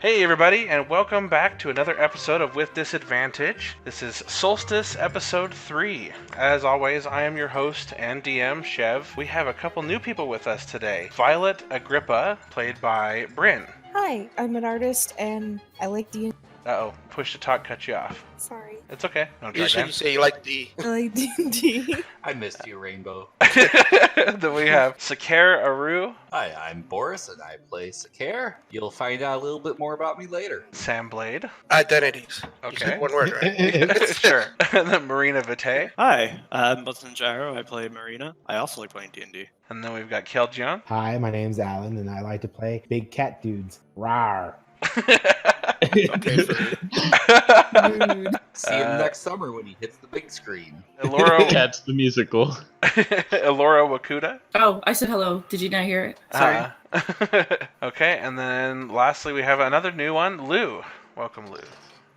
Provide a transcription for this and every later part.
Hey everybody, and welcome back to another episode of With Disadvantage. This is Solstice Episode 3. As always, I am your host and DM, Chev. We have a couple new people with us today. Violet Agrippa, played by Bryn. Hi, I'm an artist and I like D&D. Uh-oh, push to talk cut you off. Sorry. It's okay. Don't try Usually again. you say you like D. I like D&D. I missed you, Rainbow. Then we have Sakar Aru, Hi, I'm Boris, and I play Sakar. You'll find out a little bit more about me later. Sam Blade. Identities. You Okay. said one word, right? Sure. And then Marina Vitae. Hi, I'm Buttonjaro. I play Marina. I also like playing D&D. And then we've got Keljion. Hi, my name's Alan, and I like to play big cat dudes. Rawr. Okay, Rude. See him next summer when he hits the big screen. Elora, Cats the musical. Elora Wakuda. Oh, I said hello. Did you not hear it? Sorry. Okay, and then lastly we have another new one, Lou. Welcome, Lou.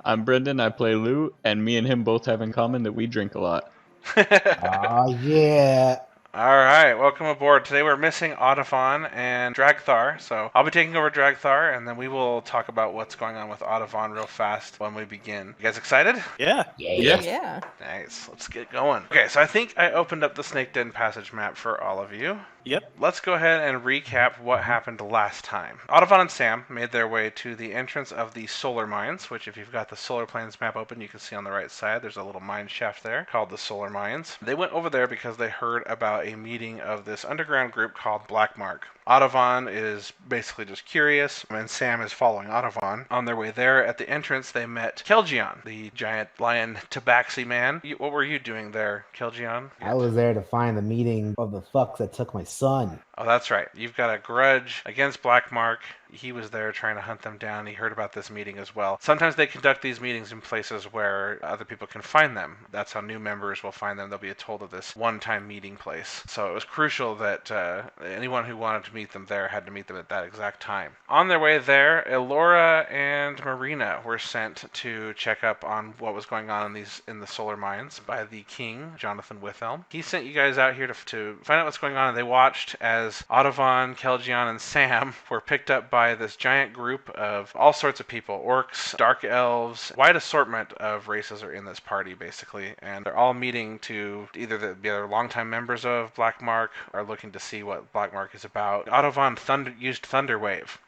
I'm Brendan, I play Lou, and me and him both have in common that we drink a lot. Oh, yeah. Alright, welcome aboard. Today we're missing Audavon and Dragthar, so I'll be taking over Dragthar, and then we will talk about what's going on with Audavon real fast when we begin. You guys excited? Yeah. Yeah. Nice, let's get going. Okay, so I think I opened up the Snake Den passage map for all of you. Yep. Let's go ahead and recap what happened last time. Audavon and Sam made their way to the entrance of the Solar Mines, which if you've got the Solar Plains map open, you can see on the right side, there's a little mine shaft there called the Solar Mines. They went over there because they heard about a meeting of this underground group called Black Mark. Audavon is basically just curious, and Sam is following Audavon. On their way there, at the entrance, they met Keljion, the giant lion tabaxi man. What were you doing there, Keljion? I was there to find the meeting of the fucks that took my son. Oh, that's right. You've got a grudge against Black Mark. He was there trying to hunt them down. He heard about this meeting as well. Sometimes they conduct these meetings in places where other people can find them. That's how new members will find them. They'll be told of this one-time meeting place. So it was crucial that anyone who wanted to meet them there had to meet them at that exact time. On their way there, Elora and Marina were sent to check up on what was going on in the Solar Mines by the king, Jonathan Withelm. He sent you guys out here to find out what's going on, and they watched as Audavon, Keljion, and Sam were picked up by this giant group of all sorts of people, orcs, dark elves, wide assortment of races are in this party basically, and they're all meeting to either be longtime members of Black Mark or looking to see what Black Mark is about. Audavon used Thunder Wave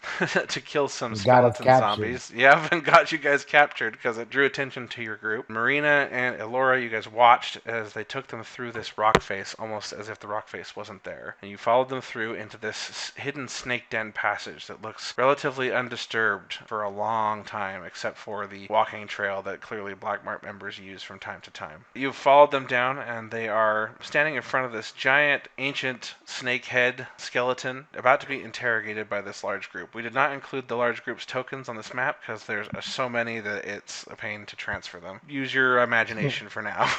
to kill some skeleton zombies. Yeah, and got you guys captured because it drew attention to your group. Marina and Elora, you guys watched as they took them through this rock face, almost as if the rock face wasn't there, and you followed them through into this hidden snake den passage that looks relatively undisturbed for a long time, except for the walking trail that clearly Black Mark members use from time to time. You've followed them down, and they are standing in front of this giant, ancient snake head skeleton, about to be interrogated by this large group. We did not include the large group's tokens on this map, because there's so many that it's a pain to transfer them. Use your imagination for now.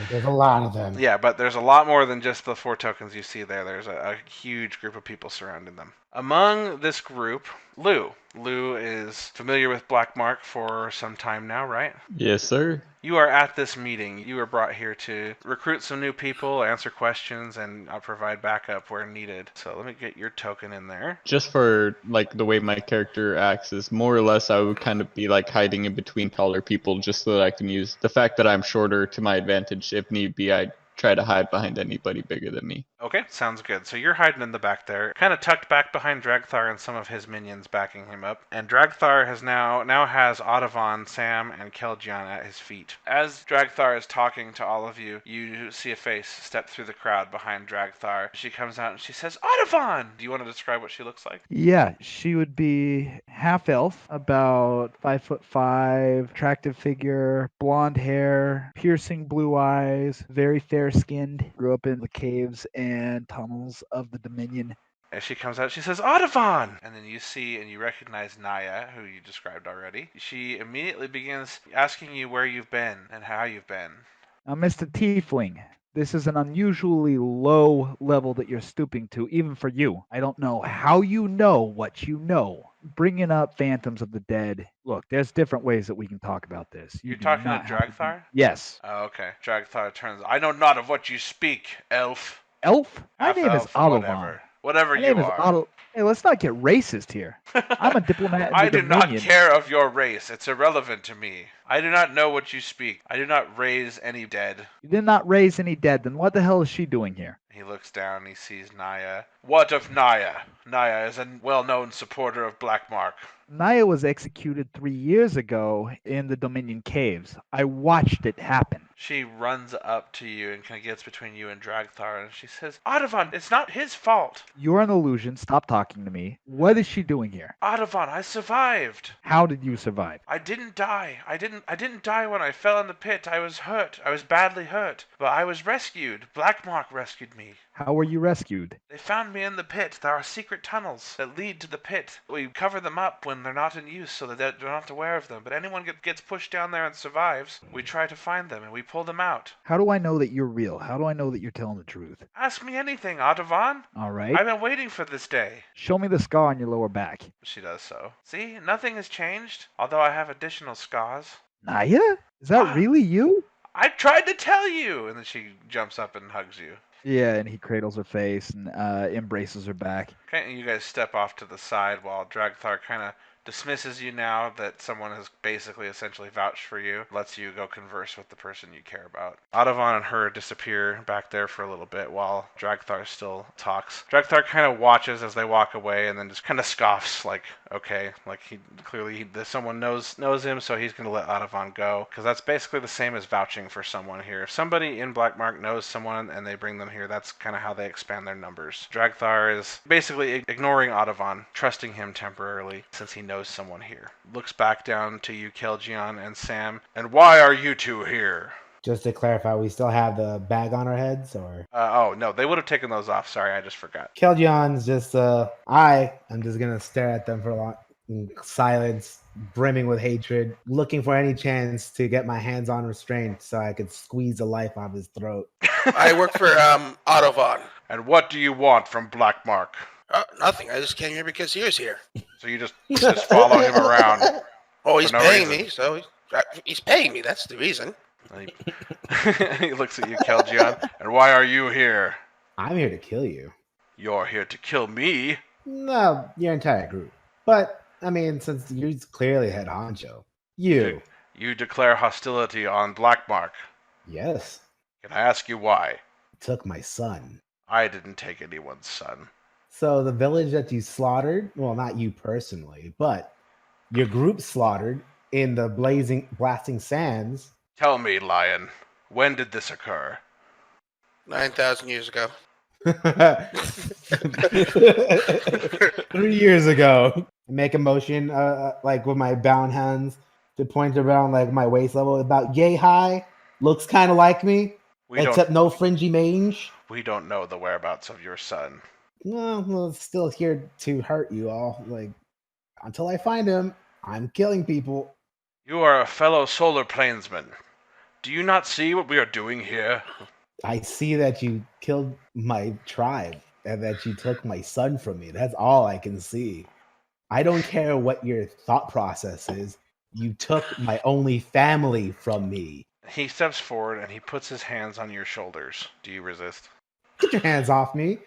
There's a lot of them. Yeah, but there's a lot more than just the 4 tokens you see there. There's a huge group of people surrounding them. Among this group, Lou. Lou is familiar with Black Mark for some time now, right? Yes, sir. You are at this meeting. You were brought here to recruit some new people, answer questions, and provide backup where needed. So let me get your token in there. Just for, the way my character acts is more or less I would kind of be, hiding in between taller people just so that I can use the fact that I'm shorter to my advantage. If need be, I try to hide behind anybody bigger than me. Okay, sounds good. So you're hiding in the back there, kind of tucked back behind Dragthar and some of his minions backing him up. And Dragthar has now has Audavon, Sam, and Keljion at his feet. As Dragthar is talking to all of you, you see a face step through the crowd behind Dragthar. She comes out and she says, Audavon! Do you want to describe what she looks like? Yeah, she would be half elf, about 5'5", attractive figure, blonde hair, piercing blue eyes, very fair-skinned. Grew up in the caves and tunnels of the Dominion. As she comes out, she says, Audavon! And then you see and you recognize Naya, who you described already. She immediately begins asking you where you've been and how you've been. Now, Mr. Tiefling, this is an unusually low level that you're stooping to, even for you. I don't know how you know what you know. Bringing up phantoms of the dead. Look, there's different ways that we can talk about this. You're talking to Dragthar? Yes. Oh, okay. Dragthar turns, I know not of what you speak, elf. Elf? My name is Half-elf, Audavon. whatever. Whatever My you name is are. Otto. Hey, let's not get racist here. I'm a diplomat in I the do not Dominion. care of your race. It's irrelevant to me. I do not know what you speak. I do not raise any dead. You did not raise any dead. Then what the hell is she doing here? He looks down and he sees Naya. What of Naya? Naya is a well-known supporter of Black Mark. Naya was executed 3 years ago in the Dominion caves. I watched it happen. She runs up to you and kind of gets between you and Dragthar, and she says, Audavon, it's not his fault. You're an illusion. Stop talking to me. What is she doing here? Audavon, I survived. How did you survive? I didn't die. I didn't die when I fell in the pit. I was hurt. I was badly hurt. But I was rescued. Black Mark rescued me. How were you rescued? They found me in the pit. There are secret tunnels that lead to the pit. We cover them up when they're not in use so that they're not aware of them. But anyone gets pushed down there and survives, we try to find them and we pull them out. How do I know that you're real? How do I know that you're telling the truth? Ask me anything, Audavon. All right. I've been waiting for this day. Show me the scar on your lower back. She does so. See, nothing has changed, although I have additional scars. Naya? Is that really you? I tried to tell you! And then she jumps up and hugs you. Yeah, and he cradles her face and embraces her back. Okay, and you guys step off to the side while Dragthar kind of dismisses you now that someone has basically essentially vouched for you, lets you go converse with the person you care about. Audavon and her disappear back there for a little bit while Dragthar still talks. Dragthar kind of watches as they walk away and then just kind of scoffs like, okay, like someone knows him, so he's going to let Audavon go, because that's basically the same as vouching for someone here. If somebody in Black Mark knows someone and they bring them here, that's kind of how they expand their numbers. Dragthar is basically ignoring Audavon, trusting him temporarily since he knows someone here. Looks back down to you, Kelgion and Sam. And why are you two here? Just to clarify, we still have the bag on our heads, or? Oh, no, they would have taken those off. Sorry, I just forgot. Kelgion's just, I'm just gonna stare at them for a long in silence, brimming with hatred, looking for any chance to get my hands on restraint so I could squeeze the life out of his throat. I work for Audavon. And what do you want from Black Mark? Nothing. I just came here because he was here. So you just follow him around? Oh, he's no paying reason. me, so he's paying me. That's the reason. He looks at you, Kelgion. And why are you here? I'm here to kill you. You're here to kill me? No, your entire group. But, I mean, since you're clearly head honcho. You. You declare hostility on Black Mark. Yes. Can I ask you why? Took my son. I didn't take anyone's son. So the village that you slaughtered, well, not you personally, but your group slaughtered in the blasting sands. Tell me, Lion, when did this occur? 9,000 years ago. 3 years ago. Make a motion, like with my bound hands, to point around like my waist level, about yay high. Looks kind of like me, except no fringy mange. We don't know the whereabouts of your son. No, well, it's still here to hurt you all. Like, until I find him, I'm killing people. You are a fellow solar planesman. Do you not see what we are doing here? I see that you killed my tribe and that you took my son from me. That's all I can see. I don't care what your thought process is. You took my only family from me. He steps forward and he puts his hands on your shoulders. Do you resist? Get your hands off me.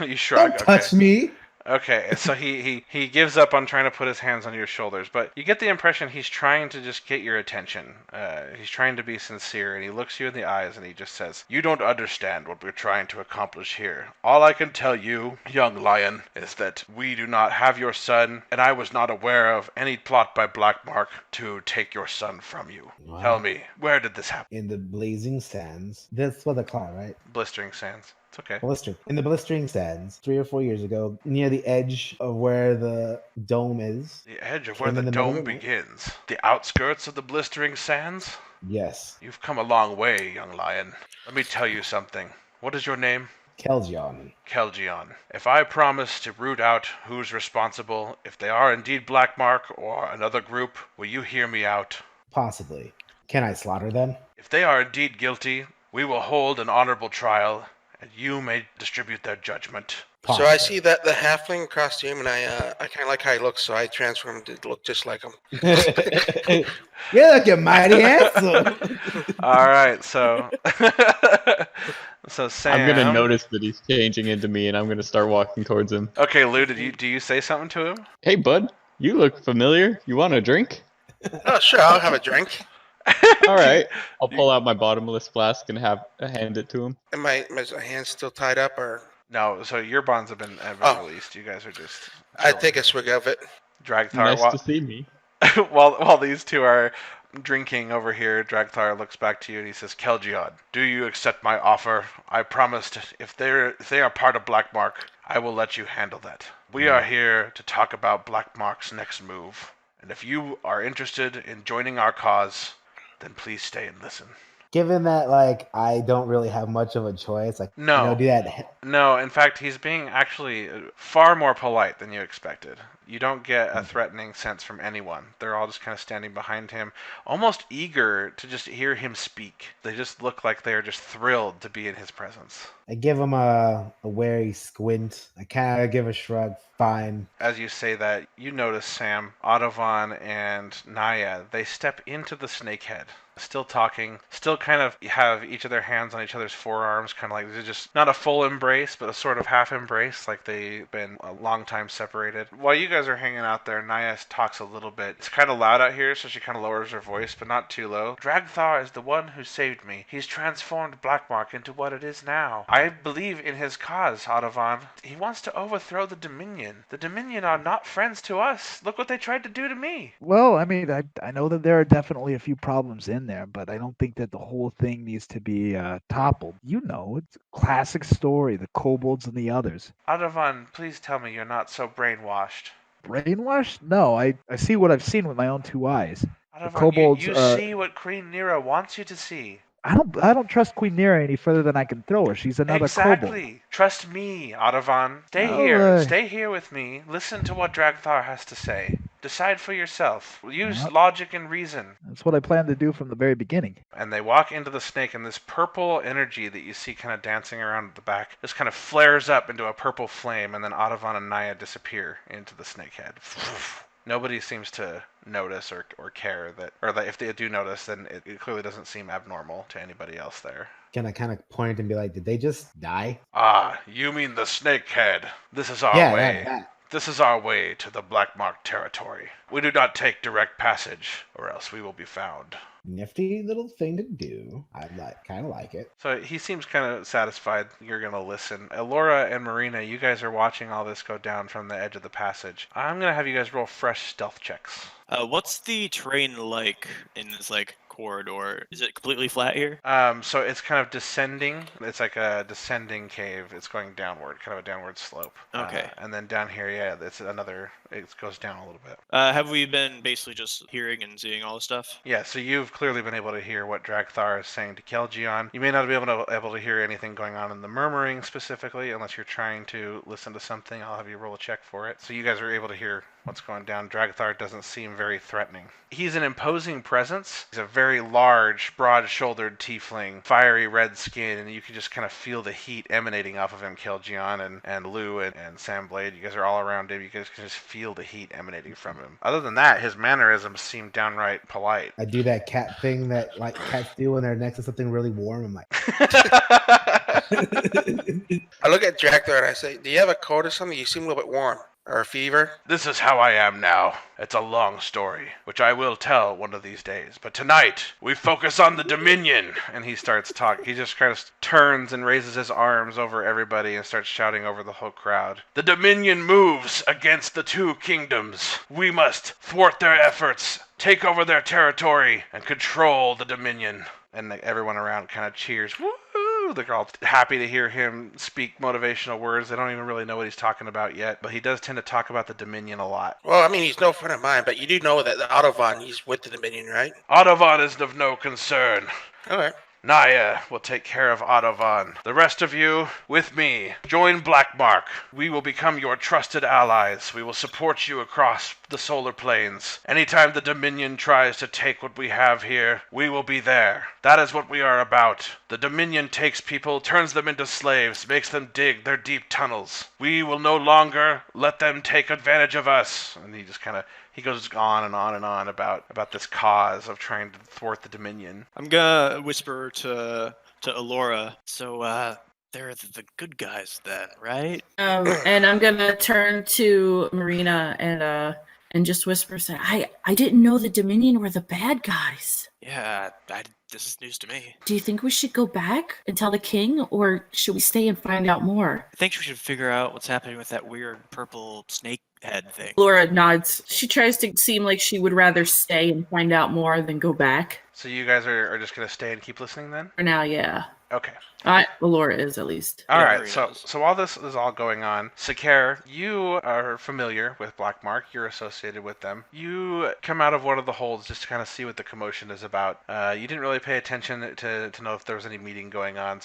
You shrug. Don't touch me. Okay, so he gives up on trying to put his hands on your shoulders, but you get the impression he's trying to just get your attention. He's trying to be sincere, and he looks you in the eyes and he just says, "You don't understand what we're trying to accomplish here. All I can tell you, young lion, is that we do not have your son, and I was not aware of any plot by Black Mark to take your son from you. Wow. Tell me, where did this happen?" In the blazing sands. This was a call, right? Blistering sands. It's okay. In the blistering sands, 3 or 4 years ago, near the edge of where the dome is. The edge of where And the in the middle dome of it? begins. The outskirts of the blistering sands? Yes. You've come a long way, young lion. Let me tell you something. What is your name? Kelgion. Kelgion. If I promise to root out who's responsible, if they are indeed Black Mark or another group, will you hear me out? Possibly. Can I slaughter them? If they are indeed guilty, we will hold an honorable trial, and you may distribute their judgment. So I see that the halfling costume, and I kind of like how he looks, so I transform him to look just like him. You're looking mighty handsome. All right, so so Sam. I'm gonna notice that he's changing into me, and I'm gonna start walking towards him. Okay, Lou, do you say something to him? Hey, bud, you look familiar. You want a drink? Oh, sure, I'll have a drink. All right. I'll pull out my bottomless flask and hand it to him. And my hand's still tied up, or No, so your bonds have been Oh. released. You guys are just. I take a swig of it. Dragthar. Nice to see me. While these two are drinking over here, Dragthar looks back to you and he says, Kelgion, do you accept my offer? I promised if they are part of Blackmark, I will let you handle that. We are here to talk about Blackmark's next move. And if you are interested in joining our cause, then please stay and listen. Given that, like, I don't really have much of a choice, like, No. do that. No, in fact, he's being actually far more polite than you expected. You don't get a threatening sense from anyone. They're all just kind of standing behind him, almost eager to just hear him speak. They just look like they're just thrilled to be in his presence. I give him a wary squint. I kind of give a shrug. Fine. As you say that, you notice Sam, Audovon, and Naya. They step into the snakehead. Still talking, still kind of have each of their hands on each other's forearms, kind of like they're just not a full embrace, but a sort of half embrace, like they've been a long time separated. While you guys are hanging out there, Naya talks a little bit. It's kind of loud out here, so she kind of lowers her voice, but not too low. Dragthar is the one who saved me. He's transformed Blackmark into what it is now. I believe in his cause, Audovon. He wants to overthrow the Dominion. The Dominion are not friends to us. Look what they tried to do to me. Well, I mean, I know that there are definitely a few problems in there, but I don't think that the whole thing needs to be toppled. You know, it's a classic story, the kobolds and the others. Audovon, please tell me you're not so brainwashed. Brainwashed? No, I see what I've seen with my own two eyes. Audovon, kobolds, you see what Queen Nera wants you to see. I don't trust Queen Nera any further than I can throw her. She's another kobold. Exactly. Trust me, Audovon. Stay All here. right. Stay here with me. Listen to what Dragthar has to say. Decide for yourself. Use Yep. logic and reason. That's what I planned to do from the very beginning. And they walk into the snake, and this purple energy that you see kind of dancing around at the back just kind of flares up into a purple flame, and then Audovon and Naya disappear into the snakehead. Nobody seems to notice or care that if they do notice, then it clearly doesn't seem abnormal to anybody else there. Can I kind of point and be like, did they just die? Ah, you mean the snakehead. This is our Yeah, way. that. This is our way to the Blackmark territory. We do not take direct passage, or else we will be found. Nifty little thing to do. I kind of like it. So he seems kind of satisfied you're going to listen. Elora and Marina, you guys are watching all this go down from the edge of the passage. I'm going to have you guys roll fresh stealth checks. What's the terrain like in this corridor? Is it completely flat here? So it's kind of descending. It's like a descending cave. It's going downward, kind of a downward slope. Okay. And then down here, yeah, it goes down a little bit. Have we been basically just hearing and seeing all the stuff? Yeah, so you've clearly been able to hear what Dragthar is saying to Kelgion. You may not be able to hear anything going on in the murmuring specifically, unless you're trying to listen to something. I'll have you roll a check for it. So you guys are able to hear what's going down. Dragthar doesn't seem very threatening. He's an imposing presence. He's a very large, broad-shouldered tiefling, fiery red skin, and you can just kind of feel the heat emanating off of him, Kelgion and Lou and Sam Blade. You guys are all around him. You guys can just feel the heat emanating from him. Other than that, his mannerisms seem downright polite. I do that cat thing that like cats do when they're next to something really warm. I'm like, I look at Dragthar and I say, "Do you have a cold or something? You seem a little bit warm. Or a fever?" This is how I am now. It's a long story, which I will tell one of these days. But tonight, we focus on the Dominion. And he starts talking. He just kind of turns and raises his arms over everybody and starts shouting over the whole crowd. The Dominion moves against the two kingdoms. We must thwart their efforts, take over their territory, and control the Dominion. And everyone around kind of cheers. Woo! They're all happy to hear him speak motivational words. They don't even really know what he's talking about yet, but he does tend to talk about the Dominion a lot. Well, I mean, he's no friend of mine, but you do know that the Audovon, he's with the Dominion, right? Audovon is of no concern. All right. Naya will take care of Adovan. The rest of you, with me, join Blackmark. We will become your trusted allies. We will support you across the solar planes. Anytime the Dominion tries to take what we have here, we will be there. That is what we are about. The Dominion takes people, turns them into slaves, makes them dig their deep tunnels. We will no longer let them take advantage of us. And he goes on and on and on about this cause of trying to thwart the Dominion. I'm gonna whisper to Alora. So they're the good guys then, right? And I'm gonna turn to Marina and just whisper, say, I didn't know the Dominion were the bad guys. Yeah, this is news to me. Do you think we should go back and tell the king, or should we stay and find out more? I think we should figure out what's happening with that weird purple snake head thing. Laura nods. She tries to seem like she would rather stay and find out more than go back. So you guys are just going to stay and keep listening then? For now, yeah. Okay. Laura is at least. All right, so while this is all going on, Sakare, you are familiar with Blackmark. You're associated with them. You come out of one of the holds just to kind of see what the commotion is about. You didn't really pay attention to know if there was any meeting going on,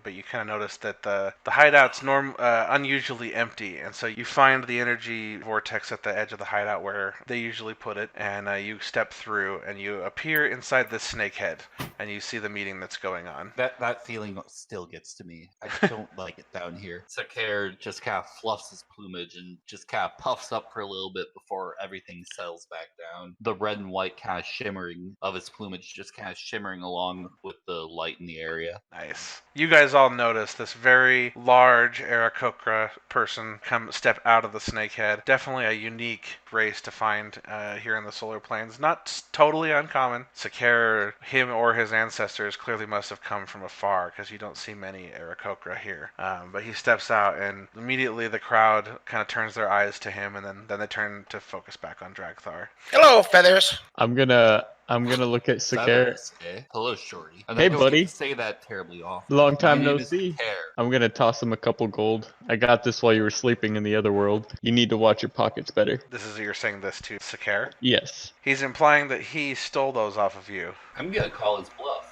but you kind of noticed that the hideout's unusually empty, and so you find the energy vortex at the edge of the hideout where they usually put it, and you step through, and you appear inside this snakehead, and you see the meeting that's going on. That feeling still gets to me. I don't like it down here. Sakare just kind of fluffs his plumage and just kind of puffs up for a little bit before everything settles back down. The red and white kind of shimmering of his plumage just kind of shimmering along with the light in the area. Nice. You guys all notice this very large Aarakocra person step out of the snakehead. Definitely a unique race to find here in the solar plains. Not totally uncommon. Sakare, him or his ancestors clearly must have come from afar because you don't see many Aarakocra here. But he steps out and immediately the crowd kind of turns their eyes to him, and then they turn to focus back on Dragthar. Hello, Feathers. I'm gonna look at Sakare. Okay. Hello, Shorty. And Hey, I don't buddy. get to say that terribly often. Long time My no name is see. Sakare. I'm gonna toss him a couple gold. I got this while you were sleeping in the other world. You need to watch your pockets better. You're saying this to Sakare? Yes. He's implying that he stole those off of you. I'm gonna call his bluff.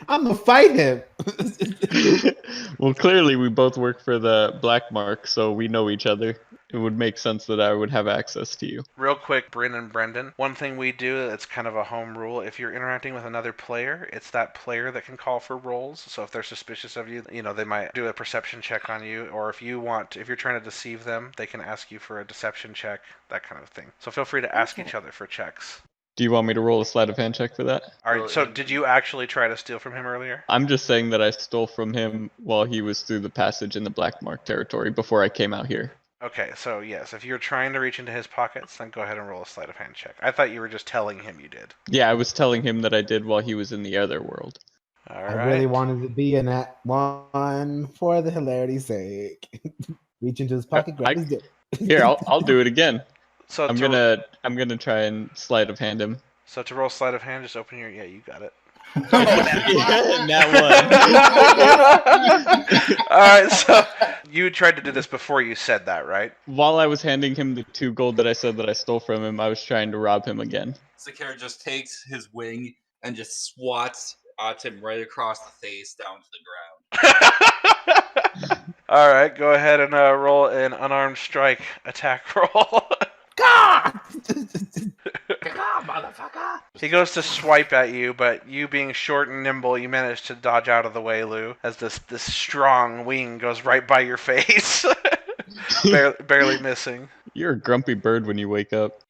I'm gonna fight him. Well, clearly we both work for the Black Mark, so we know each other. It would make sense that I would have access to you. Real quick, Bryn and Brendan, one thing we do that's kind of a home rule, if you're interacting with another player, it's that player that can call for rolls. So if they're suspicious of you, they might do a perception check on you, or if you're trying to deceive them, they can ask you for a deception check, that kind of thing. So feel free to ask each other for checks. Do you want me to roll a sleight of hand check for that? All right, so did you actually try to steal from him earlier? I'm just saying that I stole from him while he was through the passage in the Black Mark territory before I came out here. Okay, so yes, if you're trying to reach into his pockets, then go ahead and roll a sleight of hand check. I thought you were just telling him you did. Yeah, I was telling him that I did while he was in the other world. All I right. really wanted to be in that one for the hilarity's sake. Reach into his pocket, grab his dick. Here, I'll do it again. So I'm gonna try and sleight of hand him. So to roll sleight of hand, just open your... Yeah, you got it. That one. All right, so you tried to do this before you said that, right? While I was handing him the 2 gold that I said that I stole from him, I was trying to rob him again. Sakare just takes his wing and just swats Atim right across the face down to the ground. All right, go ahead and roll an unarmed strike attack roll. God! Motherfucker! He goes to swipe at you, but you being short and nimble, you manage to dodge out of the way, Lou, as this strong wing goes right by your face. barely missing. You're a grumpy bird when you wake up.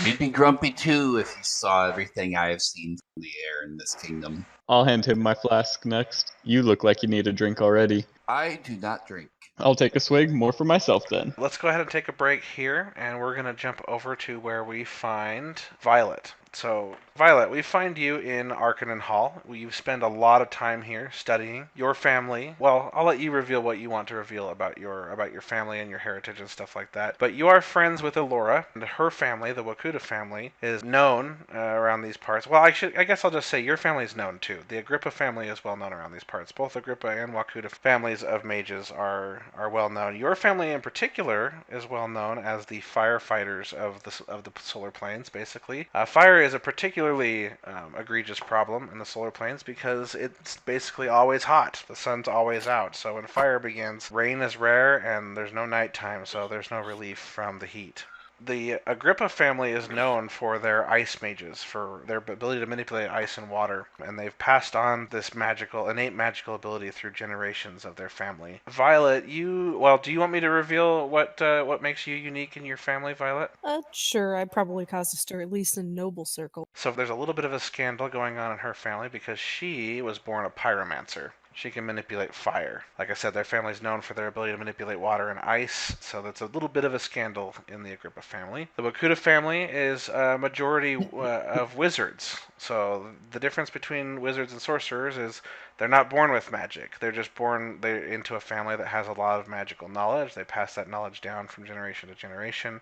You'd be grumpy too if you saw everything I have seen from the air in this kingdom. I'll hand him my flask next. You look like you need a drink already. I do not drink. I'll take a swig, more for myself then. Let's go ahead and take a break here, and we're going to jump over to where we find Violet. So, Violet, we find you in Arcanine Hall. You spend a lot of time here studying your family. Well, I'll let you reveal what you want to reveal about your family and your heritage and stuff like that. But you are friends with Alora, and her family, the Wakuta family, is known around these parts. Well, I guess I'll just say your family is known too. The Agrippa family is well known around these parts. Both Agrippa and Wakuta families of mages are well known. Your family in particular is well known as the firefighters of the solar plains. Basically, fire fire is a particularly egregious problem in the solar planes because it's basically always hot. The sun's always out. So when fire begins, rain is rare and there's no nighttime, so there's no relief from the heat. The Agrippa family is known for their ice mages, for their ability to manipulate ice and water, and they've passed on this innate magical ability through generations of their family. Violet, do you want me to reveal what makes you unique in your family, Violet? Sure, I probably caused a stir, at least in noble circle. So there's a little bit of a scandal going on in her family because she was born a pyromancer. She can manipulate fire. Like I said, their family's known for their ability to manipulate water and ice, so that's a little bit of a scandal in the Agrippa family. The Wakuta family is a majority of wizards. So the difference between wizards and sorcerers is they're not born with magic. They're just born into a family that has a lot of magical knowledge. They pass that knowledge down from generation to generation.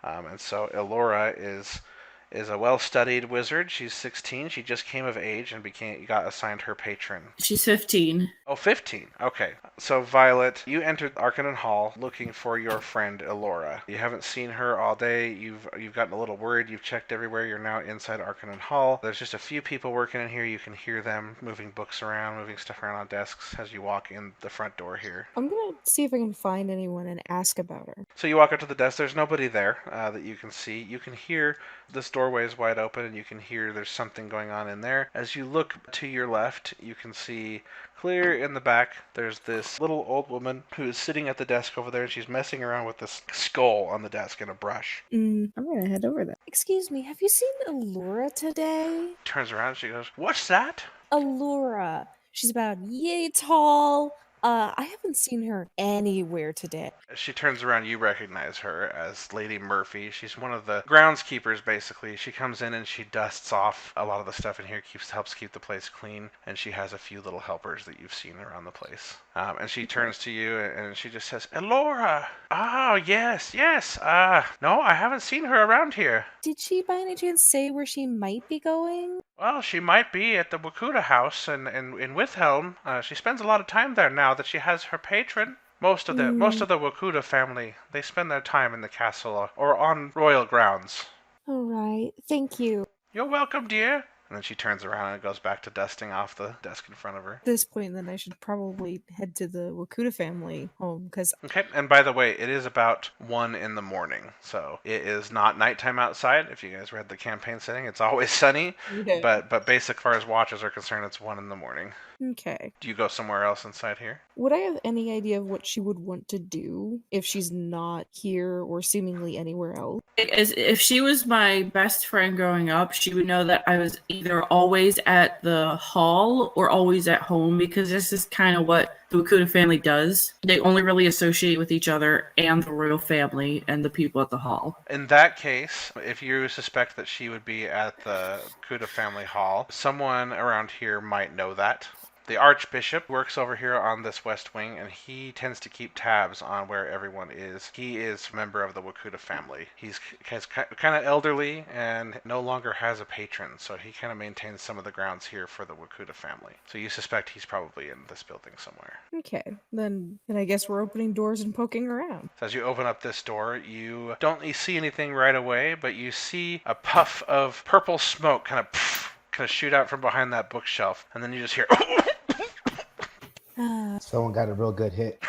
And so Elora is a well-studied wizard. She's 16. She just came of age and got assigned her patron. She's 15. Oh, 15. Okay. So, Violet, you entered Arcanum Hall looking for your friend Elora. You haven't seen her all day. You've gotten a little worried. You've checked everywhere. You're now inside Arcanum Hall. There's just a few people working in here. You can hear them moving books around, moving stuff around on desks as you walk in the front door here. I'm gonna see if I can find anyone and ask about her. So you walk up to the desk. There's nobody there that you can see. You can hear this doorway is wide open, and you can hear there's something going on in there. As you look to your left, you can see clear in the back, there's this little old woman who is sitting at the desk over there, and she's messing around with this skull on the desk and a brush. I'm gonna head over there. Excuse me, have you seen Elora today? Turns around and she goes, "What's that?" Elora. She's about yay tall. I haven't seen her anywhere today. As she turns around, you recognize her as Lady Murphy. She's one of the groundskeepers, basically. She comes in and she dusts off a lot of the stuff in here, helps keep the place clean, and she has a few little helpers that you've seen around the place. And she turns to you and she just says, "Elora! Oh, yes. No, I haven't seen her around here." Did she by any chance say where she might be going? Well, she might be at the Wakuta house in Withelm. She spends a lot of time there now that she has her patron. Most of the Wakuta family, they spend their time in the castle or on royal grounds. All right, thank you. You're welcome, dear. And then she turns around and goes back to dusting off the desk in front of her. At this point, then I should probably head to the Wakuta family home, because... Okay, and by the way, it is about 1 in the morning, so it is not nighttime outside. If you guys read the campaign setting, it's always sunny, Okay. but basic as far as watches are concerned, it's 1 in the morning. Okay. Do you go somewhere else inside here? Would I have any idea of what she would want to do if she's not here or seemingly anywhere else? If she was my best friend growing up, she would know that I was either always at the hall or always at home, because this is kind of what the Wakuta family does. They only really associate with each other and the royal family and the people at the hall. In that case, if you suspect that she would be at the Wakuta family hall, someone around here might know that. The Archbishop works over here on this west wing, and he tends to keep tabs on where everyone is. He is a member of the Wakuta family. He's kind of elderly and no longer has a patron, so he kind of maintains some of the grounds here for the Wakuta family. So you suspect he's probably in this building somewhere. Okay, then I guess we're opening doors and poking around. So as you open up this door, you don't see anything right away, but you see a puff of purple smoke kind of shoot out from behind that bookshelf, and then you just hear... Someone got a real good hit.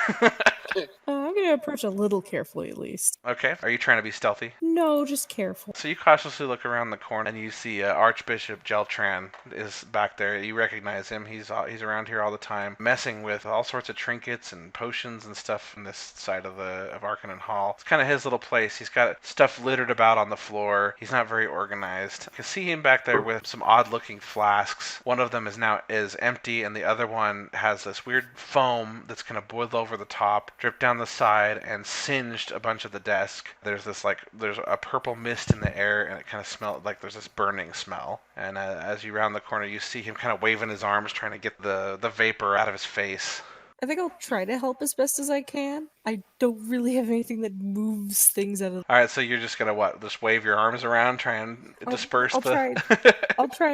I'm gonna approach a little carefully, at least. Okay. Are you trying to be stealthy? No, just careful. So you cautiously look around the corner, and you see Archbishop Geltran is back there. You recognize him. He's around here all the time, messing with all sorts of trinkets and potions and stuff on this side of Arcanum Hall. It's kind of his little place. He's got stuff littered about on the floor. He's not very organized. You can see him back there with some odd-looking flasks. One of them is empty, and the other one has this weird foam that's kind of boiled over the top, dripped down the side, and singed a bunch of the desk. There's a purple mist in the air, and it kind of smells like there's this burning smell. And as you round the corner, you see him kind of waving his arms, trying to get the vapor out of his face. I think I'll try to help as best as I can. I don't really have anything that moves things out of... All right, so you're just gonna just wave your arms around, try and disperse I'll try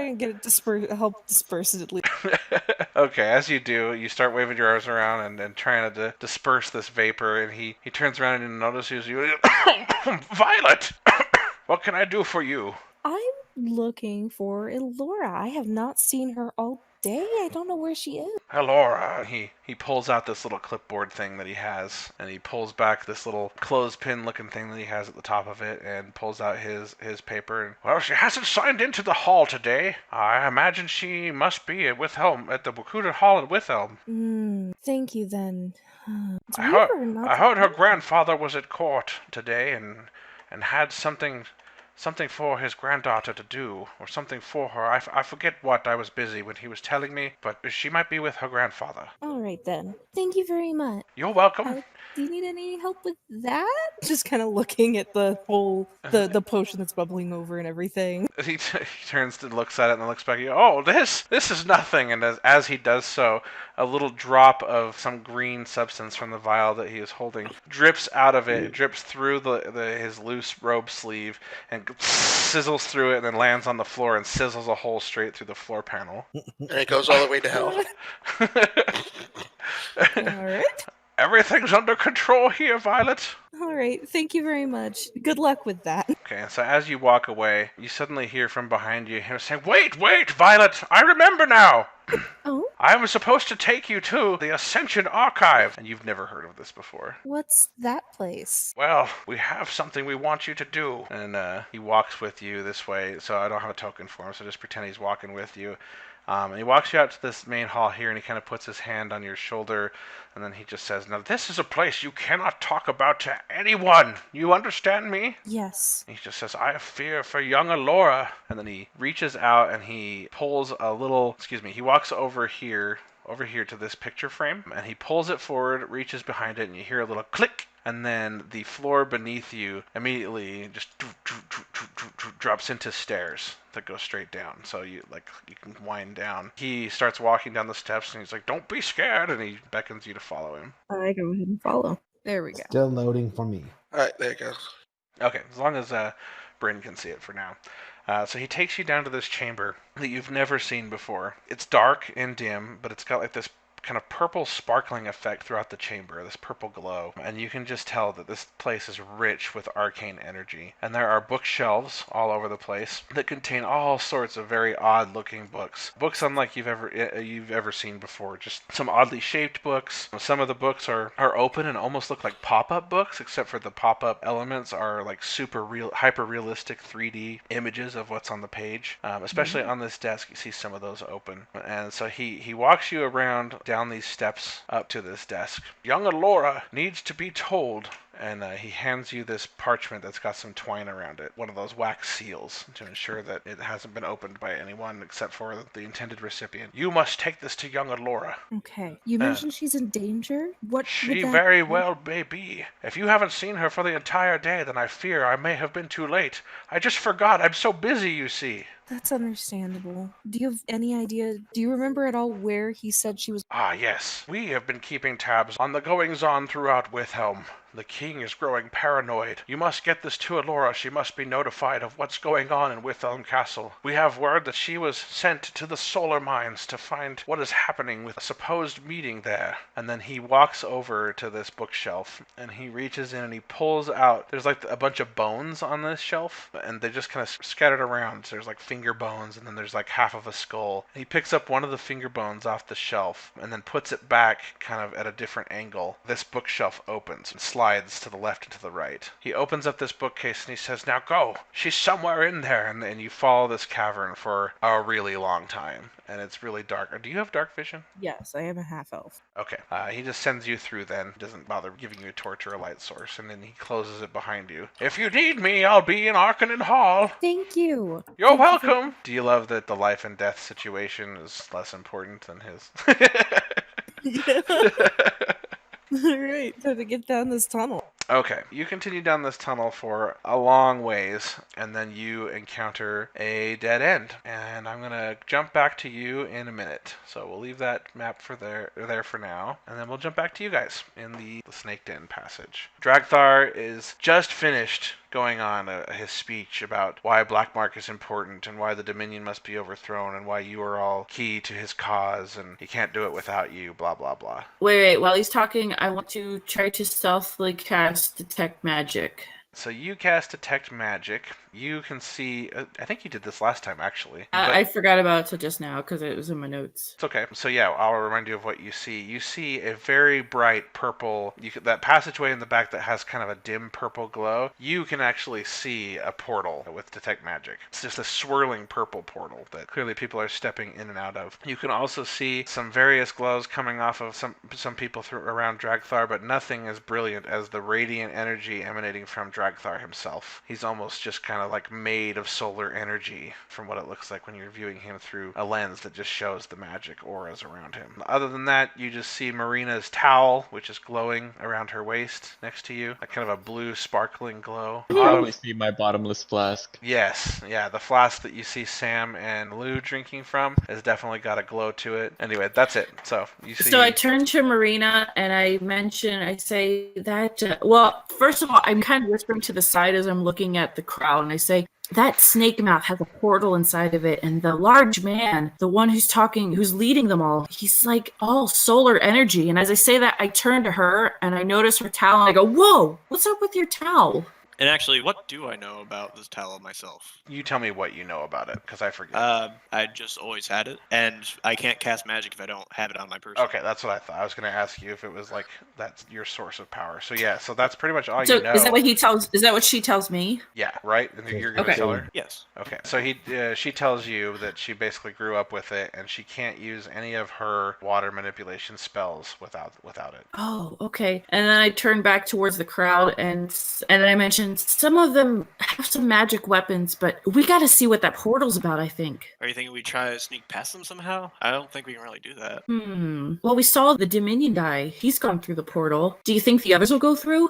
and get it help disperse it at least. Okay, as you do, you start waving your arms around and trying to disperse this vapor, and he turns around and notices you. Violet! What can I do for you? I'm looking for Elora. I have not seen her all day. I don't know where she is. Elora. He pulls out this little clipboard thing that he has, and he pulls back this little clothespin looking thing that he has at the top of it, and pulls out his paper. And, well, she hasn't signed into the hall today. I imagine she must be at Withelm, at the Wakuta Hall at Withelm. Thank you then. I heard her grandfather was at court today and had something for his granddaughter to do, or something for her. I forget what. I was busy when he was telling me, but she might be with her grandfather. All right then. Thank you very much. You're welcome. Do you need any help with that? Just kind of looking at the whole the potion that's bubbling over and everything. He turns and looks at it and then looks back at you. Oh, this is nothing. And as he does so, a little drop of some green substance from the vial that he is holding drips out of it. It drips through his loose robe sleeve and sizzles through it, and then lands on the floor and sizzles a hole straight through the floor panel. And it goes all the way to hell. All right. Everything's under control here, Violet. All right. Thank you very much. Good luck with that. Okay, so as you walk away, you suddenly hear from behind you him saying, Wait, Violet, I remember now. Oh? I was supposed to take you to the Ascension Archive. And you've never heard of this before. What's that place? Well, we have something we want you to do. And he walks with you this way, so I don't have a token for him, so just pretend he's walking with you. And he walks you out to this main hall here, and he kind of puts his hand on your shoulder, and then he just says, Now, this is a place you cannot talk about to anyone. You understand me? Yes. He just says, I have fear for young Elora. And then he reaches out, and he pulls a little, he walks over here to this picture frame, and he pulls it forward, reaches behind it, and you hear a little click. And then the floor beneath you immediately just drops into stairs that go straight down. So you can wind down. He starts walking down the steps and he's like, Don't be scared. And he beckons you to follow him. I go ahead and follow. There we go. Still loading for me. All right, there it goes. Okay, as long as Bryn can see it for now. So he takes you down to this chamber that you've never seen before. It's dark and dim, but it's got like this kind of purple sparkling effect throughout the chamber, this purple glow, and you can just tell that this place is rich with arcane energy. And there are bookshelves all over the place that contain all sorts of very odd looking books unlike you've ever seen before. Just some oddly shaped books. Some of the books are open and almost look like pop-up books, except for the pop-up elements are like hyper realistic 3D images of what's on the page. Especially on this desk, you see some of those open. And so he walks you around down these steps up to this desk. Young Elora needs to be told. And he hands you this parchment that's got some twine around it, one of those wax seals, to ensure that it hasn't been opened by anyone except for the intended recipient. You must take this to young Elora. Okay. You mentioned she's in danger? What She very well may be. If you haven't seen her for the entire day, then I fear I may have been too late. I just forgot. I'm so busy, you see. That's understandable. Do you have any idea? Do you remember at all where he said she was? Ah, yes. We have been keeping tabs on the goings-on throughout Withelm. The king is growing paranoid. You must get this to Elora. She must be notified of what's going on in Withelm Castle. We have word that she was sent to the solar mines to find what is happening with a supposed meeting there. And then he walks over to this bookshelf, and he reaches in and he pulls out, there's like a bunch of bones on this shelf, and they just kind of scattered around. So there's like finger bones, and then there's like half of a skull. And he picks up one of the finger bones off the shelf, and then puts it back kind of at a different angle. This bookshelf opens and slides to the left and to the right. He opens up this bookcase and he says, Now go! She's somewhere in there! And you follow this cavern for a really long time. And it's really dark. Do you have dark vision? Yes, I am a half elf. Okay. He just sends you through then. Doesn't bother giving you a torch or a light source. And then he closes it behind you. If you need me, I'll be in Arcanen Hall. Thank you. You're welcome. Do you love that the life and death situation is less important than his? All right, time to get down this tunnel. Okay, you continue down this tunnel for a long ways, and then you encounter a dead end. And I'm gonna jump back to you in a minute. So we'll leave that map for there for now, and then we'll jump back to you guys in the Snake Den passage. Dragthar is just finished going on his speech about why Blackmark is important and why the Dominion must be overthrown and why you are all key to his cause and he can't do it without you, blah, blah, blah. Wait, while he's talking, I want to try to stealthily cast Detect Magic. So you cast Detect Magic. You can see, I think you did this last time actually. I forgot about it till just now because it was in my notes. It's okay. So yeah, I'll remind you of what you see. You see a very bright purple, that passageway in the back that has kind of a dim purple glow. You can actually see a portal with Detect Magic. It's just a swirling purple portal that clearly people are stepping in and out of. You can also see some various glows coming off of some people around Dragthar, but nothing as brilliant as the radiant energy emanating from Dragthar himself. He's almost just kind of like made of solar energy from what it looks like when you're viewing him through a lens that just shows the magic auras around him. Other than that, you just see Marina's towel, which is glowing around her waist next to you, a kind of a blue sparkling glow. You probably see my bottomless flask. Yes, yeah, the flask that you see Sam and Lou drinking from has definitely got a glow to it. Anyway, that's it. So you see. So I turn to Marina and I say that, well, first of all, I'm kind of whispering to the side as I'm looking at the crowd, and I say, that snake mouth has a portal inside of it, and the large man, the one who's talking, who's leading them all, he's like all solar energy. And as I say that, I turn to her and I notice her towel and I go, whoa, what's up with your towel? And actually, what do I know about this towel myself? You tell me what you know about it, because I forget. I just always had it, and I can't cast magic if I don't have it on my person. Okay, that's what I thought. I was going to ask you if it was like that's your source of power. So yeah, so that's pretty much all So you know. is that what he tells? Is that what she tells me? Yeah, right. And you're going to Okay. tell her. Yes. Okay, so she tells you that she basically grew up with it, and she can't use any of her water manipulation spells without it. Oh, okay. And then I turn back towards the crowd and I mentioned some of them have some magic weapons, but we got to see what that portal's about, I think. Are you thinking we try to sneak past them somehow? I don't think we can really do that. Well, we saw the Dominion guy. He's gone through the portal. Do you think the others will go through?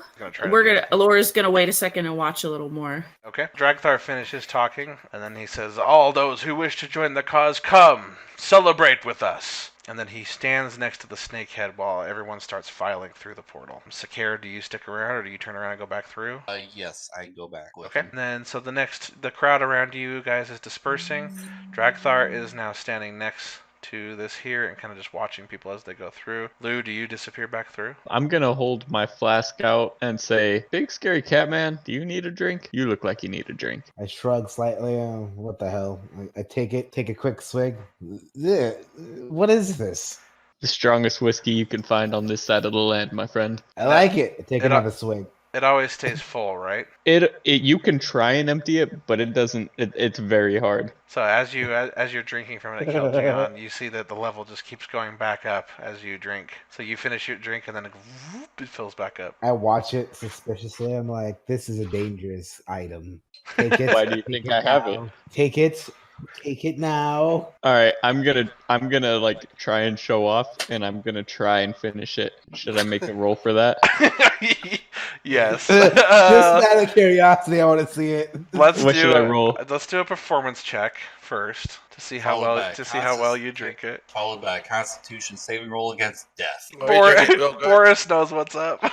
Alora's gonna wait a second and watch a little more. Okay. Dragthar finishes talking, and then he says, "All those who wish to join the cause, come, celebrate with us." And then he stands next to the snakehead while everyone starts filing through the portal. Sakir, do you stick around or do you turn around and go back through? Yes, I go back with Okay. him. And then, so the crowd around you guys is dispersing. Dragthar is now standing next to this here and kind of just watching people as they go through. Lou, do you disappear back through? I'm gonna hold my flask out and say, "Big scary cat man, do you need a drink? You look like you need a drink." I shrug slightly. What the hell? I take a quick swig. Yeah, what is this? The strongest whiskey you can find on this side of the land, my friend. I like it. I take another swig. It always stays full, right? It you can try and empty it, but it doesn't. It's very hard. So as you're drinking from it at Kelgion, you see that the level just keeps going back up as you drink. So you finish your drink and then it fills back up. I watch it suspiciously. I'm like, this is a dangerous item. Take it. Why do you think I have it? Take it. Take it now. All right, I'm gonna like try and show off, and I'm gonna try and finish it. Should I make a roll for that? Yes. Just out of curiosity, I want to see it. What should I roll? Let's do a performance check first to see how well you drink it. Followed by a Constitution saving roll against death. Boris knows what's up.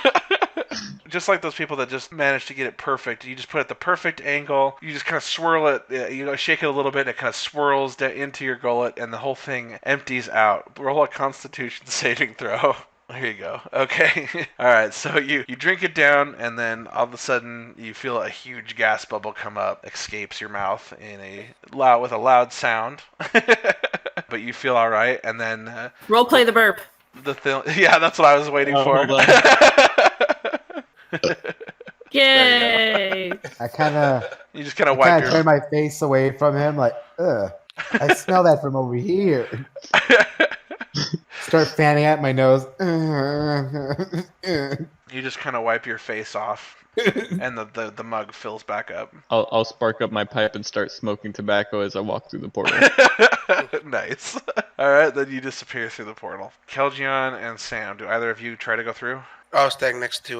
Just like those people that just manage to get it perfect. You just put it at the perfect angle. You just kind of swirl it, shake it a little bit, and it kind of swirls into your gullet, and the whole thing empties out. Roll a Constitution saving throw. There you go. Okay. All right. So you drink it down, and then all of a sudden you feel a huge gas bubble come up, escapes your mouth with a loud sound. But you feel all right, and then role play the burp. Yeah, that's what I was waiting for. Yay! You just kind of wipe turn my face away from him, like, ugh. I smell that from over here. Start fanning at my nose. You just kind of wipe your face off, and the mug fills back up. I'll spark up my pipe and start smoking tobacco as I walk through the portal. Nice. All right, then you disappear through the portal. Kelgion and Sam, do either of you try to go through? I was standing next to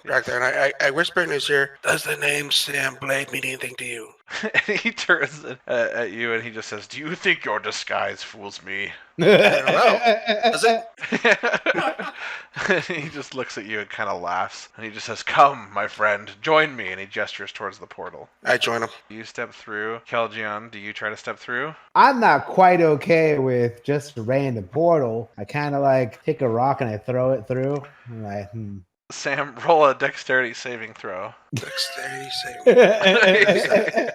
Dragthar, and I whisper in his ear, "Does the name Sam Blade mean anything to you?" And he turns at you and he just says, "Do you think your disguise fools me?" I don't know. Does it? And he just looks at you and kind of laughs. And he just says, "Come, my friend, join me." And he gestures towards the portal. I join him. You step through. Kelgion, do you try to step through? I'm not quite okay with just a random portal. I kind of like take a rock and I throw it through. I'm like, Sam, roll a dexterity saving throw. Dexterity saving.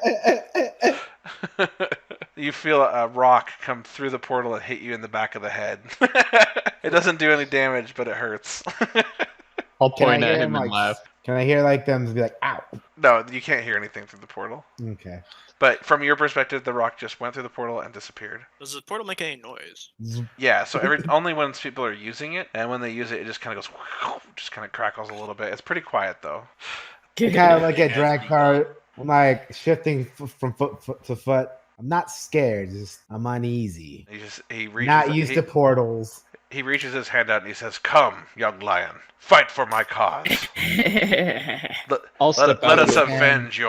You feel a rock come through the portal and hit you in the back of the head. It doesn't do any damage, but it hurts. I'll Can I point at hear him him, and like, laugh. Can I hear like them be like, ow? No, you can't hear anything through the portal. Okay. But from your perspective, the rock just went through the portal and disappeared. Does the portal make any noise? Yeah, so only when people are using it, and when they use it, it just kind of goes, just kind of crackles a little bit. It's pretty quiet though. I kind of look at Dragthar, like shifting from foot to foot. I'm not scared, just I'm uneasy. He reaches, Not used to portals. He reaches his hand out and he says, "Come, young lion, fight for my cause. Let us avenge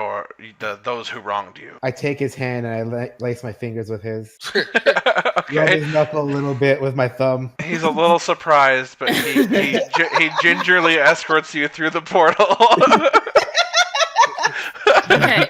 those who wronged you." I take his hand and I lace my fingers with his. Okay. Rub his knuckle a little bit with my thumb. He's a little surprised, but he gingerly escorts you through the portal. Okay,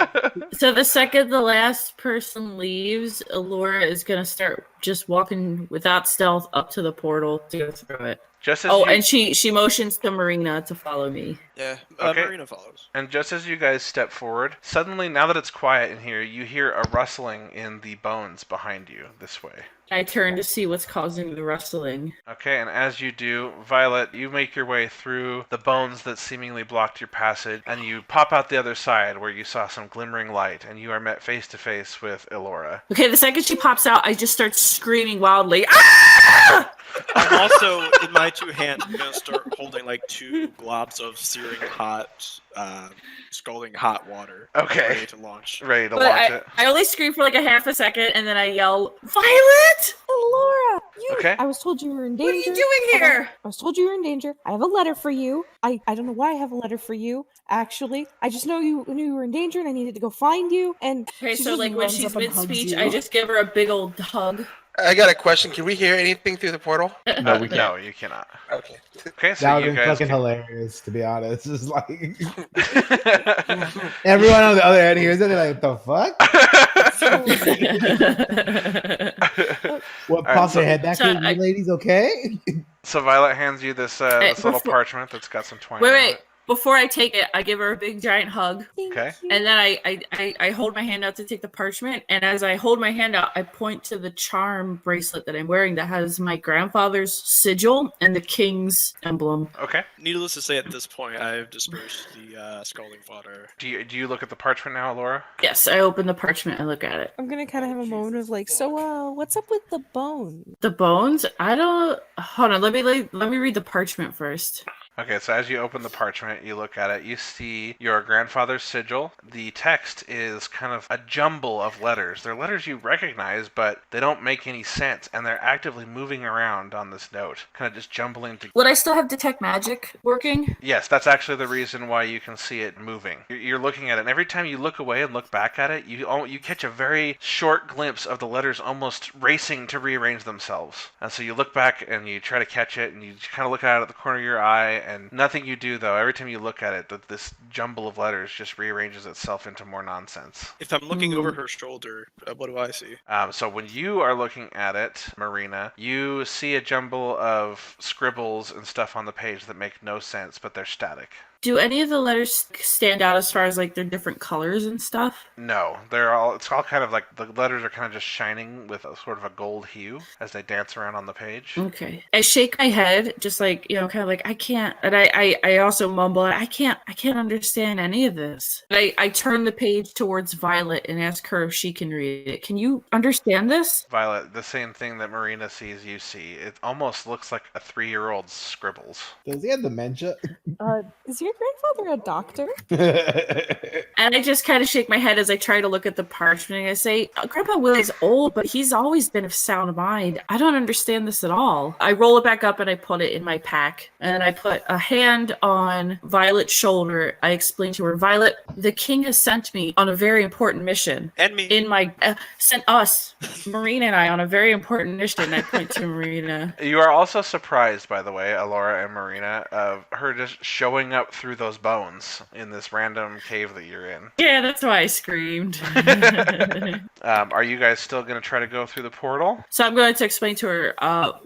so the second the last person leaves, Allura is gonna start just walking without stealth up to the portal to go through it. And she motions to Marina to follow me. Yeah, Okay. Marina follows. And just as you guys step forward, suddenly, now that it's quiet in here, you hear a rustling in the bones behind you this way. I turn to see what's causing the rustling. Okay, and as you do, Violet, you make your way through the bones that seemingly blocked your passage, and you pop out the other side where you saw some glimmering light, and you are met face to face with Elora. Okay, the second she pops out, I just start screaming wildly. Ah! I'm also, in my two hands, I'm going to start holding like two globs of searing hot, scalding hot water. Okay. Ready to launch. Ready to launch it. I only scream for like a half a second, and then I yell, Violet! Laura, Okay. I was told you were in danger. What are you doing here? I was told you were in danger. I have a letter for you. I don't know why I have a letter for you, actually. I just know you knew you were in danger and I needed to go find you. And Okay, she so just like when runs she's up and hugs mid-speech, you. I just give her a big old hug. I got a question. Can we hear anything through the portal? No, we can't. No, you cannot. Okay. Okay, so That would you have been guys fucking can... hilarious, to be honest. It's like everyone on the other end hears it, they're like, "The fuck?" What pops their head back? So You ladies, okay? So Violet hands you this this little parchment that's got some twine. on Wait. it. Before I take it, I give her a big giant hug. Okay. And then I hold my hand out to take the parchment. And as I hold my hand out, I point to the charm bracelet that I'm wearing that has my grandfather's sigil and the king's emblem. Okay. Needless to say, at this point, I've dispersed the scalding water. Do you look at the parchment now, Laura? Yes, I open the parchment and look at it. I'm gonna kind of have a moment of like, so what's up with the bone? The bones? I don't. Hold on. Let me read the parchment first. Okay, so as you open the parchment, you look at it, you see your grandfather's sigil. The text is kind of a jumble of letters. They're letters you recognize, but they don't make any sense, and they're actively moving around on this note, kind of just jumbling together. Would I still have detect magic working? Yes, that's actually the reason why you can see it moving. You're looking at it, and every time you look away and look back at it, you catch a very short glimpse of the letters almost racing to rearrange themselves. And so you look back and you try to catch it, and you kind of look at it at the corner of your eye, and nothing you do, though. Every time you look at it, this jumble of letters just rearranges itself into more nonsense. If I'm looking over her shoulder, what do I see? So when you are looking at it, Marina, you see a jumble of scribbles and stuff on the page that make no sense, but they're static. Do any of the letters stand out as far as like their different colors and stuff? No, it's all kind of like the letters are kind of just shining with a sort of a gold hue as they dance around on the page. Okay. I shake my head, just like, kind of like, I can't, and I also mumble, I can't understand any of this. And I turn the page towards Violet and ask her if she can read it. Can you understand this? Violet, the same thing that Marina sees, you see. It almost looks like a 3-year-old's scribbles. Does he have dementia? Is your grandfather a doctor? And I just kind of shake my head as I try to look at the parchment and I say, Grandpa Willie's old, but he's always been of sound mind. I don't understand this at all. I roll it back up and I put it in my pack. And I put a hand on Violet's shoulder. I explain to her, Violet, the king has sent me on a very important mission. And me. Sent us, Marina and I, on a very important mission. I point to Marina. You are also surprised, by the way, Alora and Marina, of her just showing up through those bones in this random cave that you're you're in. Yeah, that's why I screamed. Are you guys still going to try to go through the portal? So I'm going to explain to her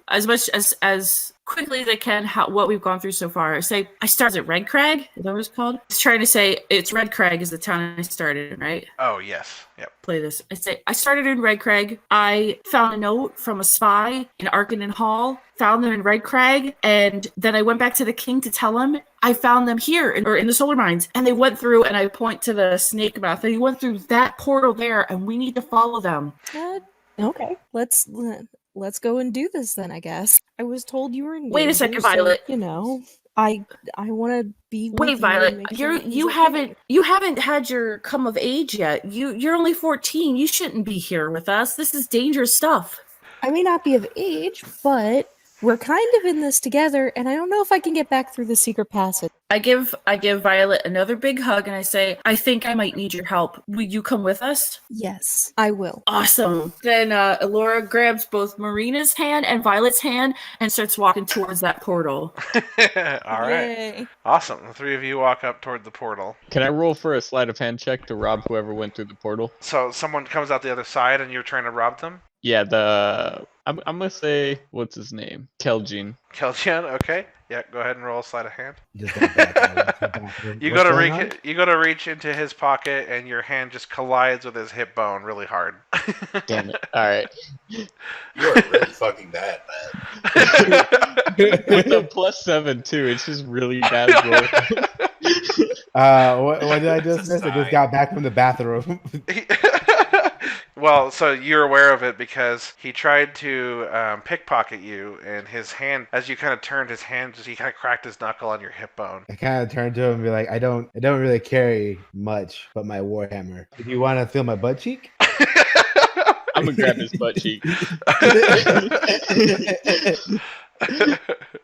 as much as quickly as I can what we've gone through so far. I started at Red Crag. Is that what it's called? It's trying to say it's Red Crag is the town I started in, right? Oh, yes. Yep. Play this. I started in Red Crag. I found a note from a spy in Arcanum Hall, found them in Red Crag, and then I went back to the king to tell him I found them here in the solar mines. And they went through, and I point to the snake mouth, and he went through that portal there, and we need to follow them. Okay, let's go and do this then. I guess I was told you were in. Wait a second, Violet. You know, I want to be. Wait, with Violet, you you haven't had your come of age yet. You're only 14. You shouldn't be here with us. This is dangerous stuff. I may not be of age, but we're kind of in this together, and I don't know if I can get back through the secret passage. I give Violet another big hug, and I say, I think I might need your help. Will you come with us? Yes, I will. Awesome. Then Elora grabs both Marina's hand and Violet's hand and starts walking towards that portal. All right. Yay. Awesome. The three of you walk up toward the portal. Can I roll for a sleight of hand check to rob whoever went through the portal? So someone comes out the other side and you're trying to rob them? Yeah, I'm gonna say, what's his name? Kelgin. Keljian, okay. Yeah, go ahead and roll a sleight of hand. Just go back. You go to reach into his pocket and your hand just collides with his hip bone really hard. Damn it. Alright. You're really fucking bad, man. With a +7 too, it's just really bad roll. What did I just miss? I just got back from the bathroom. Well, so you're aware of it because he tried to pickpocket you, and his hand, as you kind of turned his hand, he kind of cracked his knuckle on your hip bone. I kind of turned to him and be like, I don't really carry much but my warhammer. Do you want to feel my butt cheek? I'm gonna grab his butt cheek.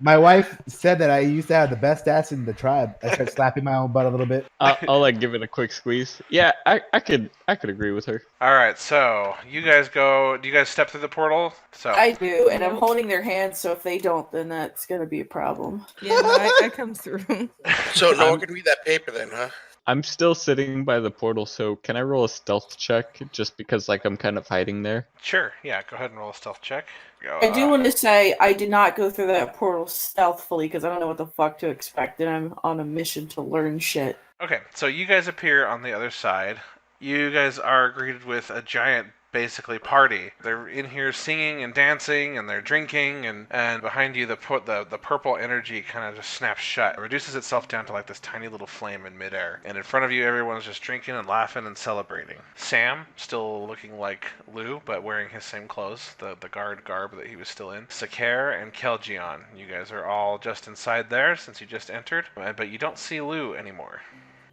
My wife said that I used to have the best ass in the tribe. I started slapping my own butt a little bit. I'll like give it a quick squeeze. Yeah, I could agree with her. All right, so you guys go. Do you guys step through the portal? So I do, and I'm holding their hands, so if they don't, then that's going to be a problem. Yeah, no, I come through. So no one can read that paper then, huh? I'm still sitting by the portal, so can I roll a stealth check just because like I'm kind of hiding there? Sure. Yeah, go ahead and roll a stealth check. Go, I do want to say I did not go through that portal stealthily because I don't know what the fuck to expect, and I'm on a mission to learn shit. Okay, so you guys appear on the other side. You guys are greeted with a giant, basically, party. They're in here singing and dancing, and they're drinking, and behind you, the purple energy kind of just snaps shut. It reduces itself down to like this tiny little flame in midair. And in front of you, everyone's just drinking and laughing and celebrating. Sam, still looking like Lou, but wearing his same clothes, the guard garb that he was still in. Sakar and Keljian. You guys are all just inside there since you just entered, but you don't see Lou anymore.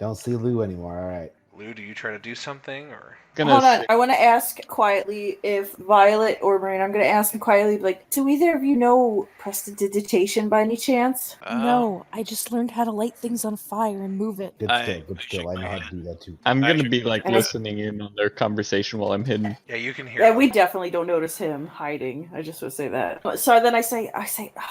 Don't see Lou anymore. All right. Lou, do you try to do something, or? Hold on, I want to ask quietly if Violet or Marina, I'm going to ask them quietly, like, do either of you know prestidigitation by any chance? No, I just learned how to light things on fire and move it. Good skill. I know how to do that too. I'm gonna be like listening in on their conversation while I'm hidden. Yeah, you can hear. Yeah, we definitely don't notice him hiding. I just would say that. So then I say, oh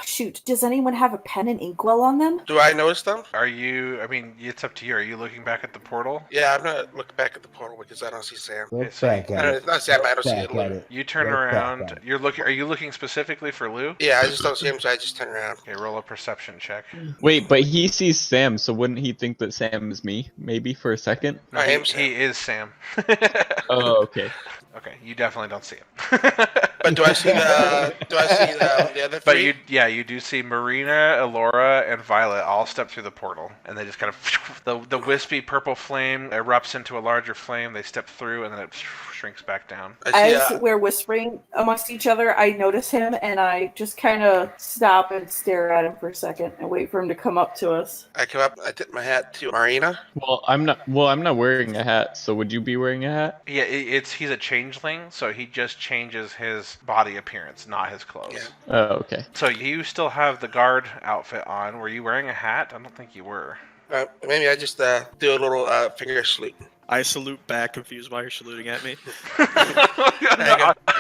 shoot, does anyone have a pen and inkwell on them? Do I notice them? Are you? I mean, it's up to you. Are you looking back at the portal? Yeah, I'm not looking back at the portal because I don't see Sam. Look back at it. Not Sam. I don't see Back it. at it. You turn around. You're looking. Are you looking specifically for Lou? Yeah, I just don't see him, so I just turn around. Okay, roll a perception check. Wait, but he sees Sam, so wouldn't he think that Sam is me? Maybe for a second. No, he is Sam. Oh, okay. Okay, you definitely don't see him. But do I see the other three? But you do see Marina, Elora, and Violet all step through the portal, and they just kind of the wispy purple flame erupts into a larger flame. They step through, and then it shrinks back down. As we're whispering amongst each other, I notice him, and I just kind of stop and stare at him for a second and wait for him to come up to us. I come up. I tip my hat to Marina. Well, I'm not wearing a hat. So would you be wearing a hat? Yeah, he's a changeling, so he just changes his body appearance, not his clothes. Yeah. Oh, okay. So you still have the guard outfit on. Were you wearing a hat? I don't think you were. Maybe I just do a little finger salute. I salute back, confused why you're saluting at me. There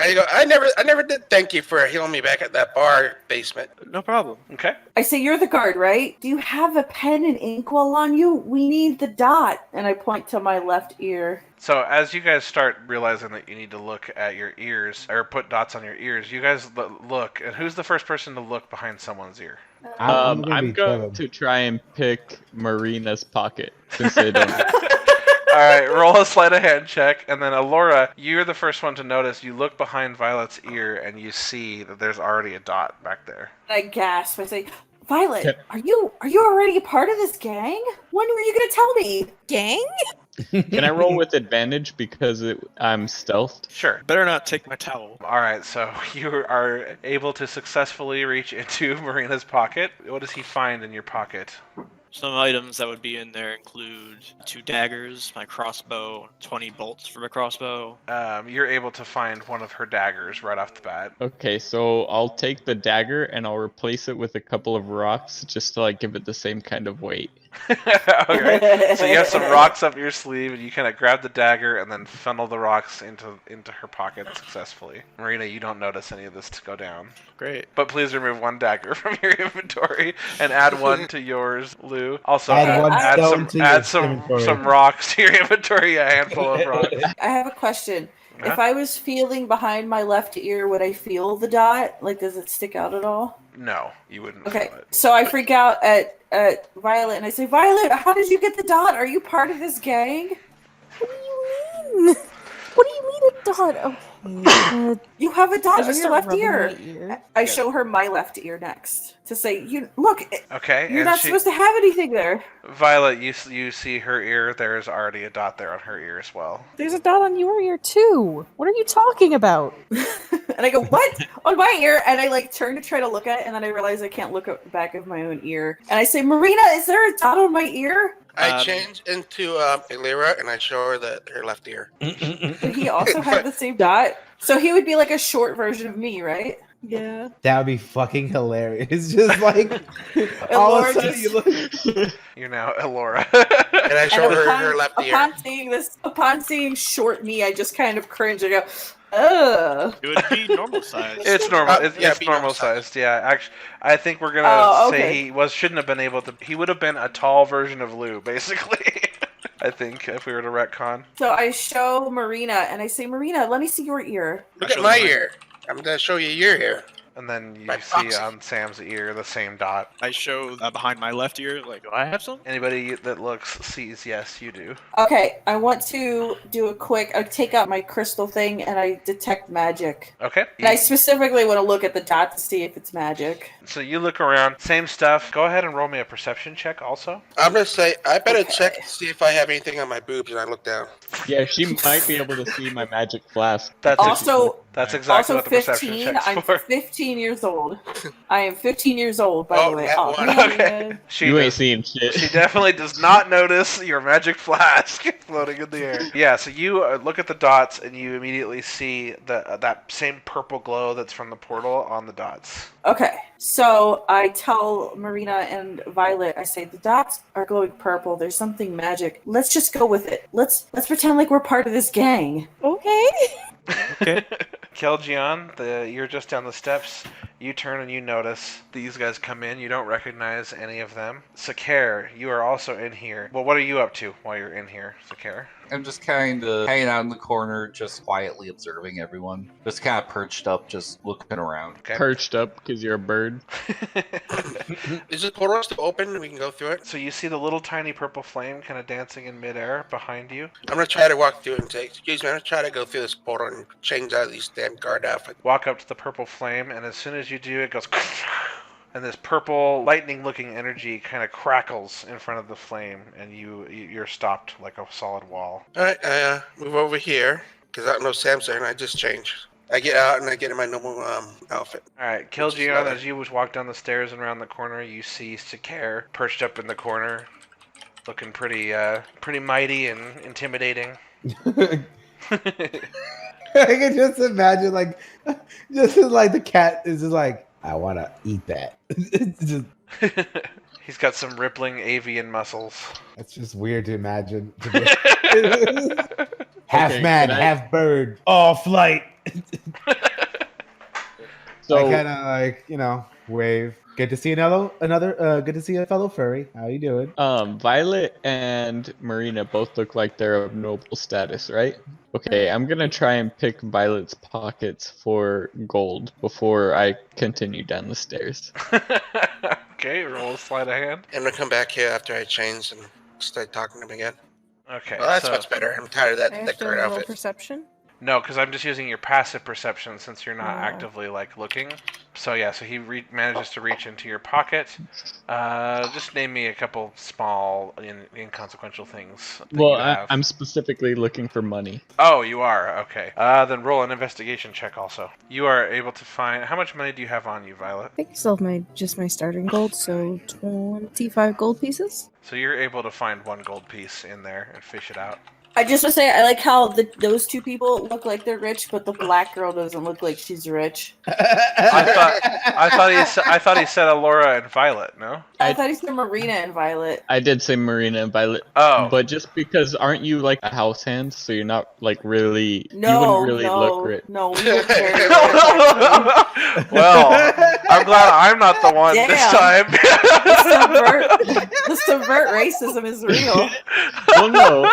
you go. I never did thank you for healing me back at that bar basement. No problem. Okay. I say, you're the guard, right? Do you have a pen and inkwell on you? We need the dot. And I point to my left ear. So as you guys start realizing that you need to look at your ears, or put dots on your ears, you guys look, and who's the first person to look behind someone's ear? I'm I'm going to try and pick Marina's pocket since they don't. Alright, roll a sleight of hand check, and then Alora, you're the first one to notice. You look behind Violet's ear, and you see that there's already a dot back there. I gasp. I say, Violet, are you already a part of this gang? When were you gonna tell me? Gang? Can I roll with advantage because I'm stealthed? Sure. Better not take my towel. Alright, so you are able to successfully reach into Marina's pocket. What does he find in your pocket? Some items that would be in there include 2 daggers, my crossbow, 20 bolts for my crossbow. You're able to find one of her daggers right off the bat. Okay, so I'll take the dagger and I'll replace it with a couple of rocks just to give it the same kind of weight. Okay, so you have some rocks up your sleeve, and you kind of grab the dagger and then funnel the rocks into her pocket successfully. Marina, you don't notice any of this to go down. Great. But please remove 1 dagger from your inventory and add 1 to yours, Lou. Also, Add some rocks to your inventory, a handful of rocks. I have a question. If I was feeling behind my left ear, would I feel the dot? Does it stick out at all? No, you wouldn't Okay, feel it. so I freak out at Violet, and I say, Violet, how did you get the dot? Are you part of this gang? What do you mean? What do you mean a dot? Okay. You have a dot I on just your start left rubbing ear. my ear. I show her my left ear next to say, look, Okay, you're and not supposed to have anything there. Violet, you see her ear. There's already a dot there on her ear as well. There's a dot on your ear too. What are you talking about? And I go, what? On my ear? And I turn to try to look at it, and then I realize I can't look at the back of my own ear. And I say, Marina, is there a dot on my ear? I change into Elira, and I show her her left ear. Did he also have the same dot? So he would be like a short version of me, right? Yeah. That would be fucking hilarious. Just all of a sudden you look. You're now Elora. And I show her left ear. Upon seeing short me, I just kind of cringe. I go, ugh. It would be normal size. It's normal. It's normal sized. Yeah, actually, I think we're gonna say he shouldn't have been able to. He would have been a tall version of Lou, basically. I think if we were to retcon. So I show Marina, and I say, Marina, let me see your ear. Look at my ear. I'm gonna show you your ear. And then you see on Sam's ear the same dot. I show behind my left ear, do I have some? Anybody that looks sees, yes, you do. Okay, I want to do I take out my crystal thing, and I detect magic. Okay. And I specifically want to look at the dot to see if it's magic. So you look around, same stuff. Go ahead and roll me a perception check also. I'm gonna say, I better check to see if I have anything on my boobs, and I look down. Yeah, she might be able to see my magic flask. That's exactly also what the perception 15. check's I'm for. 15 years old. I am 15 years old, by the way. that Oh, one. Okay. You ain't seeing shit. She definitely does not notice your magic flask floating in the air. Yeah, so you look at the dots and you immediately see that same purple glow that's from the portal on the dots. Okay, so I tell Marina and Violet, I say, the dots are glowing purple. There's something magic. Let's just go with it. Let's pretend like we're part of this gang. Okay. Okay. Kelgion, you're just down the steps. You turn and you notice these guys come in. You don't recognize any of them. Sakar, you are also in here. Well, what are you up to while you're in here, Sakar? I'm just kind of hanging out in the corner, just quietly observing everyone. Just kind of perched up, just looking around. Okay. Perched up because you're a bird. Is the portal still open? We can go through it. So you see the little tiny purple flame kind of dancing in midair behind you. I'm gonna try to walk through and say, excuse me, I'm gonna try to go through this portal and change out of these damn guard outfits. Walk up to the purple flame, and as soon as you do, it goes... And this purple, lightning-looking energy kind of crackles in front of the flame, and you're stopped like a solid wall. All right, I move over here because I don't know Sam's there, and I just change. I get out and I get in my normal outfit. All right, Kelgion, as you walk down the stairs and around the corner, you see Sakar perched up in the corner, looking pretty mighty and intimidating. I can just imagine, the cat is just like, I want to eat that. It's just, He's got some rippling avian muscles. that's just weird to imagine. Half Okay, man, can I- half bird, all flight. So I kind of like, wave. Good to see good to see a fellow furry. How you doing? Violet and Marina both look like they're of noble status, right? Okay, I'm gonna try and pick Violet's pockets for gold before I continue down the stairs. Okay, roll sleight of hand. I'm gonna come back here after I change and start talking to him again. Okay, Well, that's so much better. I'm tired of I that have to guard roll outfit. perception. no, because I'm just using your passive perception since you're not Oh. actively like looking. So yeah, so he manages to reach into your pocket. Just name me a couple small, inconsequential things that Well, you have. I'm specifically looking for money. Oh, you are? Okay. Then roll an investigation check also. You are able to find... How much money do you have on you, Violet? I think I still have my starting gold, so 25 gold pieces. So you're able to find one gold piece in there and fish it out. I just want to say I like how those two people look like they're rich, but the black girl doesn't look like she's rich. I thought he said Alora and Violet, no? I thought he said Marina and Violet. I did say Marina and Violet. Oh. But just because aren't you like a house hand, so you're not like really you No, wouldn't really look rich. no, we look very rich. Well, I'm glad I'm not the one this Damn. time. The subvert racism is real. Well, no,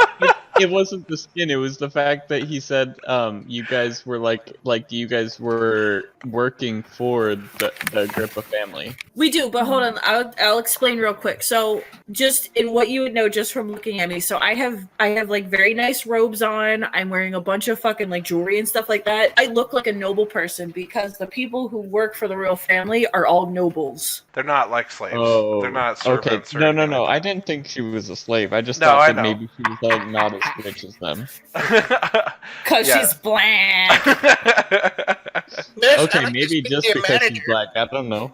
it wasn't the skin. It was the fact that he said you guys were like you guys were working for the Agrippa family. We do, but hold on. I'll explain real quick. So, just in what you would know just from looking at me. So, I have like very nice robes on. I'm wearing a bunch of fucking like jewelry and stuff like that. I look like a noble person because the people who work for the royal family are all nobles. They're not like slaves. Oh, They're not okay. servants. or No. anything like I didn't think she was a slave. I just No, thought I that know. maybe she was like not as rich as them. that. Because Yeah. she's black. Okay, maybe just because she's black. I don't know.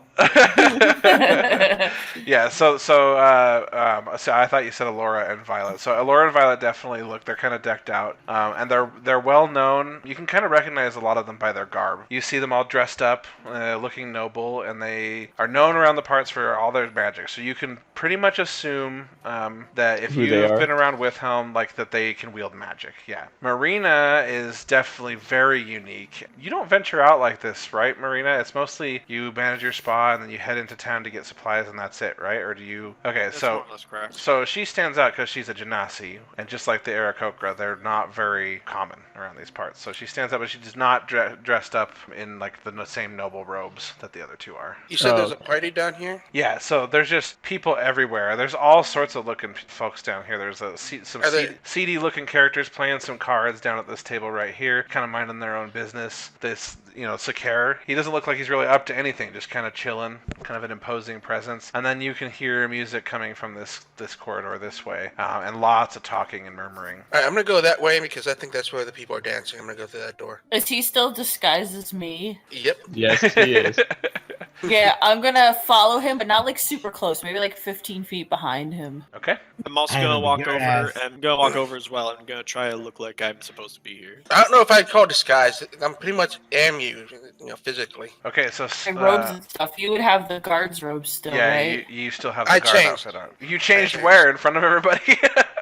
Yeah, so I thought you said Alora and Violet. So Alora and Violet definitely look. They're kind of decked out, and they're well known. You can kind of recognize a lot of them by their garb. You see them all dressed up, looking noble, and they are known around the parts for all their magic. So you can pretty much assume that if Who they you've are. been around Withhelm, like that they can wield magic. Yeah, Marina is definitely very unique. You don't venture out like this, right, Marina? It's mostly you manage your spa and then you head into town to get supplies and that's it, right? Or do you? Okay, That's so more or less correct. so she stands out because she's a Genasi, and just like the Aarakocra, they're not very common around these parts. So she stands out, but she's not dressed up in like the same noble robes that the other two are. You said there's a party down here? Yeah, so there's just people everywhere. There's all sorts of looking folks down here. There's some Are they- seedy looking characters playing some cards down at this table right here, kind of minding their own business. This, Sakar, he doesn't look like he's really up to anything, just kind of chilling, kind of an imposing presence. And then you can hear music coming from this corridor this way, and lots of talking and murmuring. All right, I'm gonna go that way because I think that's where the people are dancing. I'm gonna go through that door. Is he still disguised as me? Yep. Yes, he is. Yeah, I'm gonna follow him, but not like super close. Maybe like 15 feet behind him. Okay. I'm also I gonna am walk your over ass. and gonna walk over as well. I'm gonna try to look like I'm supposed to be here. I don't know if I'd call disguise. I'm pretty much am you, physically. Okay, so And robes and stuff. You would have the guard's robes still, yeah, right? you still have the I guard changed. outfit on. You changed changed. where? In front of everybody?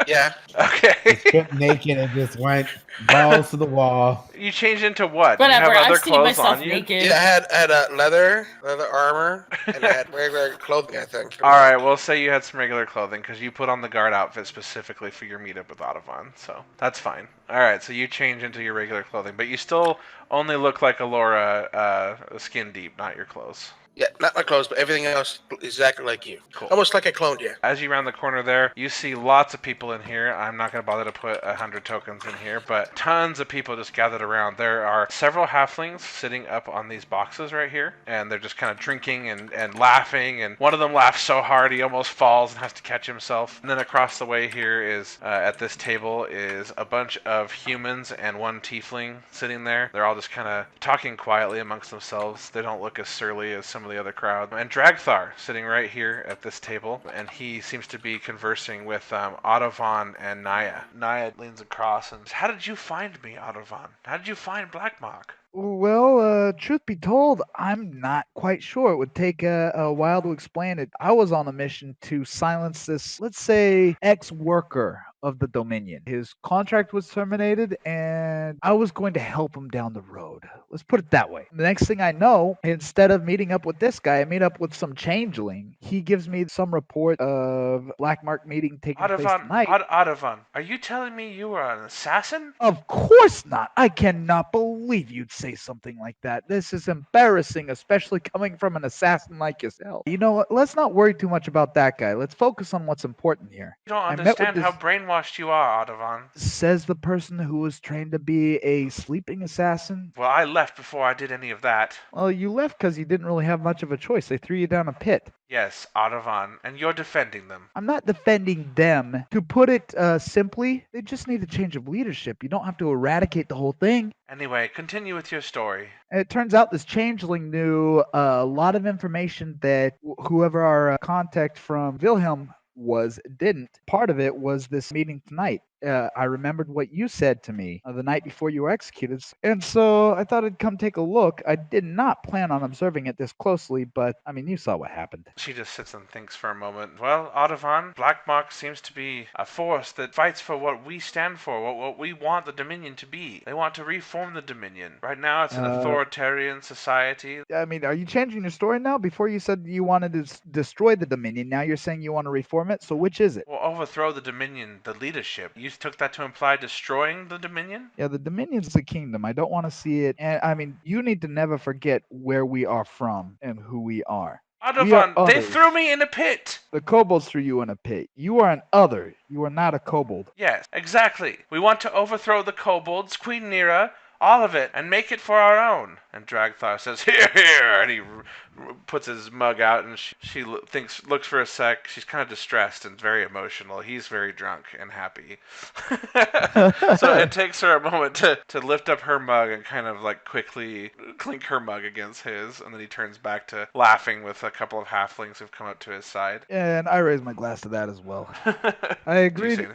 Yeah. Okay. Stripped naked and just went balls to the wall. You changed into what? Whatever. You have other I've seen clothes myself on you? naked. Yeah, I had leather armor, and I had regular clothing, I think. All right, we'll say you had some regular clothing because you put on the guard outfit specifically for your meetup with Audavon, so that's fine. All right, so you change into your regular clothing, but you still only look like Alora, skin deep, not your clothes. Yeah, not my clothes, but everything else exactly like you. Cool. Almost like I cloned you. As you round the corner there, you see lots of people in here. I'm not going to bother to put 100 tokens in here, but tons of people just gathered around. There are several halflings sitting up on these boxes right here, and they're just kind of drinking and laughing, and one of them laughs so hard he almost falls and has to catch himself. And then across the way here is, at this table, is a bunch of humans and one tiefling sitting there. They're all just kind of talking quietly amongst themselves. They don't look as surly as some of the other crowd. And Dragthar sitting right here at this table, and he seems to be conversing with Audavon and Naya. Naya leans across and says, "How did you find me, Audavon? How did you find Blackmark?" Well, truth be told, I'm not quite sure. It would take a while to explain it. I was on a mission to silence this, let's say, ex-worker of the Dominion. His contract was terminated, and I was going to help him down the road. Let's put it that way. The next thing I know, instead of meeting up with this guy, I meet up with some changeling. He gives me some report of Black Mark meeting taking place tonight. Audavon, are you telling me you are an assassin? Of course not. I cannot believe you'd say something like that. This is embarrassing, especially coming from an assassin like yourself. You know what? Let's not worry too much about that guy. Let's focus on what's important here. You don't understand how brainwashed you are, Audavon. Says the person who was trained to be a sleeping assassin. Well, I left before I did any of that. Well, you left because you didn't really have much of a choice. They threw you down a pit. Yes, Audavon, and you're defending them. I'm not defending them. To put it simply, they just need a change of leadership. You don't have to eradicate the whole thing. Anyway, continue with your story. It turns out this changeling knew a lot of information that whoever our contact from Wilhelm didn't. Part of it was this meeting tonight. I remembered what you said to me the night before you were executed, and so I thought I'd come take a look. I did not plan on observing it this closely, but I mean, you saw what happened. She just sits and thinks for a moment. Well, Audavon, Black Mark seems to be a force that fights for what we stand for, what we want the Dominion to be. They want to reform the Dominion. Right now, it's an authoritarian society. I mean, are you changing your story now? Before you said you wanted to destroy the Dominion, now you're saying you want to reform it, so which is it? Well, overthrow the Dominion, the leadership. You took that to imply destroying the Dominion? Yeah, the Dominion's a kingdom. I don't want to see it. And I mean, you need to never forget where we are from and who we are. Audavon, they threw me in a pit! The kobolds threw you in a pit. You are an other. You are not a kobold. Yes, exactly. We want to overthrow the kobolds, Queen Nera, all of it, and make it for our own. And Dragthar says, "Here, here," and he puts his mug out, and she looks for a sec. She's kind of distressed and very emotional. He's very drunk and happy. So it takes her a moment to lift up her mug and kind of like quickly clink her mug against his, and then he turns back to laughing with a couple of halflings who've come up to his side. And I raise my glass to that as well. I agreed.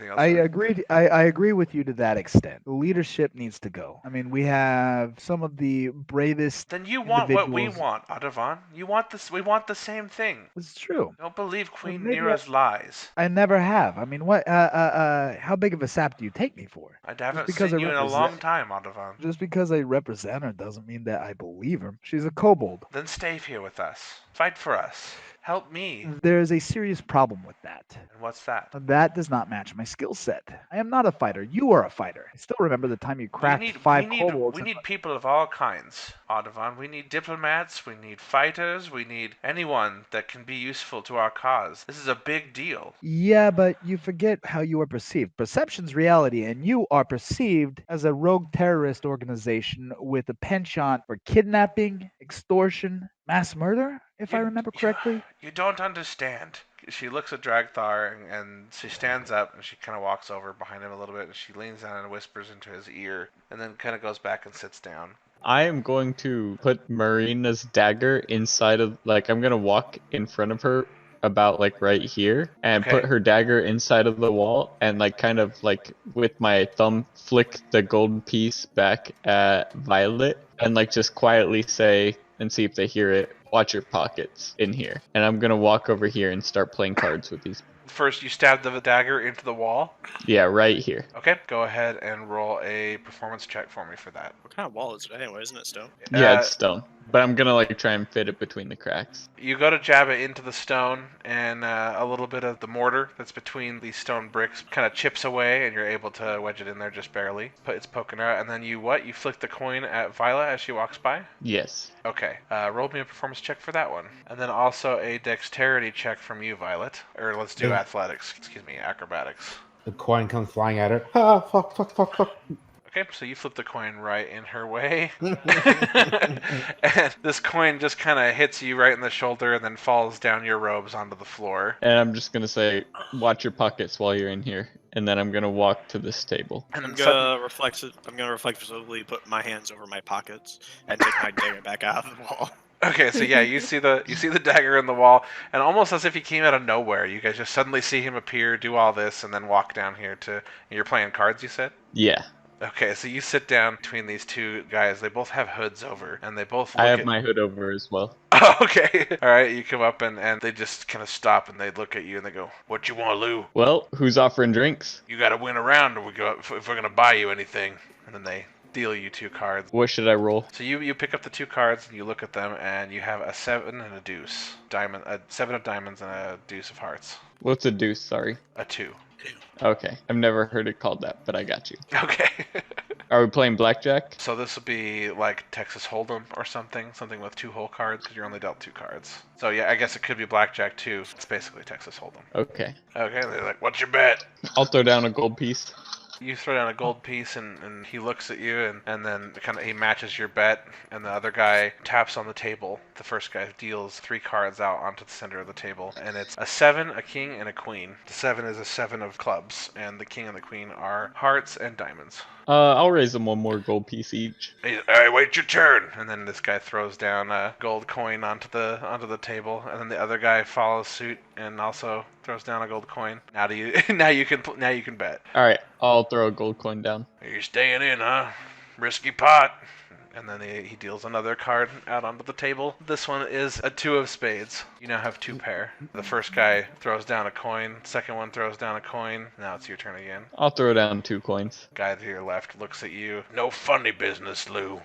I agree with you to that extent. The leadership needs to go. I mean, we have some of the bravest. Then you want what we want, Audavon. You want this. We want the same thing. It's true. Don't believe Queen Nera's lies. I never have. I mean, what? How big of a sap do you take me for? I haven't seen you in a long time, Audavon. Just because I represent her doesn't mean that I believe her. She's a kobold. Then stay here with us. Fight for us. Help me. There is a serious problem with that. And what's that? That does not match my skill set. I am not a fighter. You are a fighter. I still remember the time you crafted five kobolds. We need people of all kinds, Audavon. We need diplomats. We need fighters. We need anyone that can be useful to our cause. This is a big deal. Yeah, but you forget how you are perceived. Perception's reality, and you are perceived as a rogue terrorist organization with a penchant for kidnapping, extortion, mass murder, if I remember correctly. You don't understand. She looks at Dragthar and she stands up and she kind of walks over behind him a little bit and she leans down and whispers into his ear and then kind of goes back and sits down. I am going to put Marina's dagger inside of, like, I'm going to walk in front of her about, like, right here and put her dagger inside of the wall and, like, kind of, like, with my thumb flick the golden piece back at Violet and, like, just quietly say, and see if they hear it, "Watch your pockets in here." And I'm going to walk over here and start playing cards with these. First, you stab the dagger into the wall? Yeah, right here. Okay, go ahead and roll a performance check for me for that. What kind of wall is it anyway? Isn't it stone? Yeah, it's stone. But I'm going to, like, try and fit it between the cracks. You go to jab it into the stone, and a little bit of the mortar that's between these stone bricks kind of chips away, and you're able to wedge it in there just barely. But it's poking out, and then you flick the coin at Violet as she walks by? Yes. Okay, roll me a performance check for that one. And then also a dexterity check from you, Violet. Or let's do acrobatics. The coin comes flying at her. Ah, fuck. Okay, so you flip the coin right in her way. And this coin just kind of hits you right in the shoulder and then falls down your robes onto the floor. And I'm just going to say, "Watch your pockets while you're in here." And then I'm going to walk to this table. And I'm going to reflexively put my hands over my pockets and take my dagger back out of the wall. Okay, so yeah, you see the dagger in the wall, and almost as if he came out of nowhere, you guys just suddenly see him appear, do all this, and then walk down here to. You're playing cards, you said? Yeah. Okay, so you sit down between these two guys. They both have hoods over, and they both I look have at... my hood over as well. Oh, okay. All right, you come up, and they just kind of stop, and they look at you, and they go, "What you want, Lou? Well, who's offering drinks? You got to win a round, or we go if we're going to buy you anything." And then they deal you 2 cards. What should I roll? So you pick up the 2 cards, and you look at them, and you have a 7 and a deuce. A 7 of diamonds and a deuce of hearts. What's a deuce? Sorry. A 2. Okay. I've never heard it called that, but I got you. Okay. Are we playing blackjack? So this would be like Texas Hold'em or something with 2 whole cards, because you're only dealt 2 cards. So yeah, I guess it could be blackjack too. It's basically Texas Hold'em. Okay. Okay, they're like, "What's your bet?" I'll throw down a gold piece. You throw down a gold piece, and he looks at you, and then he matches your bet, and the other guy taps on the table. The first guy deals 3 cards out onto the center of the table, and it's a 7, a king, and a queen. The 7 is a 7 of clubs, and the king and the queen are hearts and diamonds. I'll raise them 1 more gold piece each. All right, wait your turn. And then this guy throws down a gold coin onto the table, and then the other guy follows suit and also throws down a gold coin. Now you can bet. All right, I'll throw a gold coin down. You're staying in, huh? Risky pot. And then he deals another card out onto the table. This one is a 2 of spades. You now have 2 pair. The first guy throws down a coin. Second one throws down a coin. Now it's your turn again. I'll throw down 2 coins. Guy to your left looks at you. "No funny business, Lou."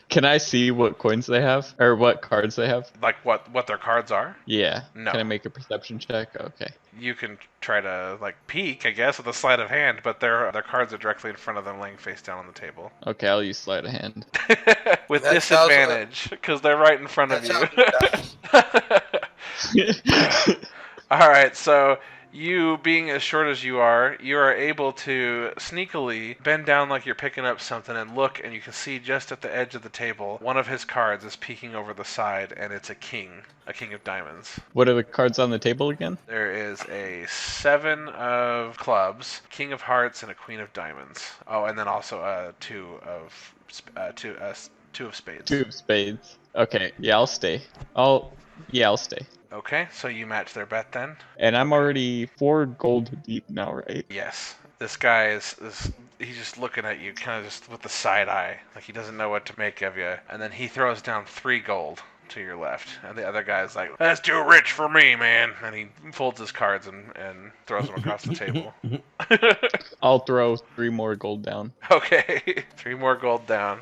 Can I see what coins they have? Or what cards they have? Like what their cards are? Yeah. No. Can I make a perception check? Okay. You can try to peek, I guess, with a sleight of hand, but their cards are directly in front of them, laying face down on the table. Okay, I'll use sleight of hand. With That sounds like- disadvantage, because they're right in front of That you. sounds All right, so you, being as short as you are able to sneakily bend down like you're picking up something and look, and you can see just at the edge of the table, one of his cards is peeking over the side, and it's a king of diamonds. What are the cards on the table again? There is a 7 of clubs, king of hearts, and a queen of diamonds. Oh, and then also a 2 of spades. 2 of spades. Okay, yeah, I'll stay. I'll stay. Okay, so you match their bet then? And I'm already 4 gold deep now, right? Yes. This guy is he's just looking at you kind of just with the side eye, like he doesn't know what to make of you. And then he throws down 3 gold to your left. And the other guy's like, "That's too rich for me, man." And he folds his cards and throws them across the table. I'll throw 3 more gold down. Okay, 3 more gold down.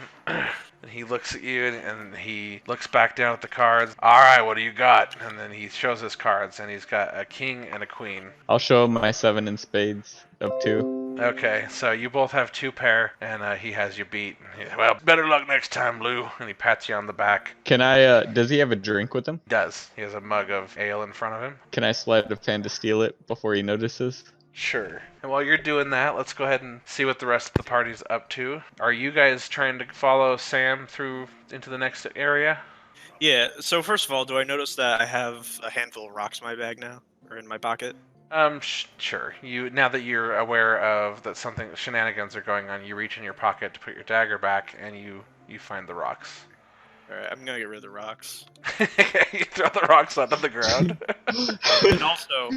And he looks at you, and he looks back down at the cards. "All right, what do you got?" And then he shows his cards, and he's got a king and a queen. I'll show him my 7 in spades of 2. Okay, so you both have 2 pair, and he has you beat. "Well, better luck next time, Lou." And he pats you on the back. Can I, does he have a drink with him? Does. He has a mug of ale in front of him. Can I sleight of hand to steal it before he notices? Sure. And while you're doing that, let's go ahead and see what the rest of the party's up to. Are you guys trying to follow Sam through into the next area? Yeah, so first of all, do I notice that I have a handful of rocks in my bag now? Or in my pocket? Sure. Now that you're aware of that shenanigans are going on, you reach in your pocket to put your dagger back, and you find the rocks. Alright, I'm gonna get rid of the rocks. You throw the rocks onto the ground. And also,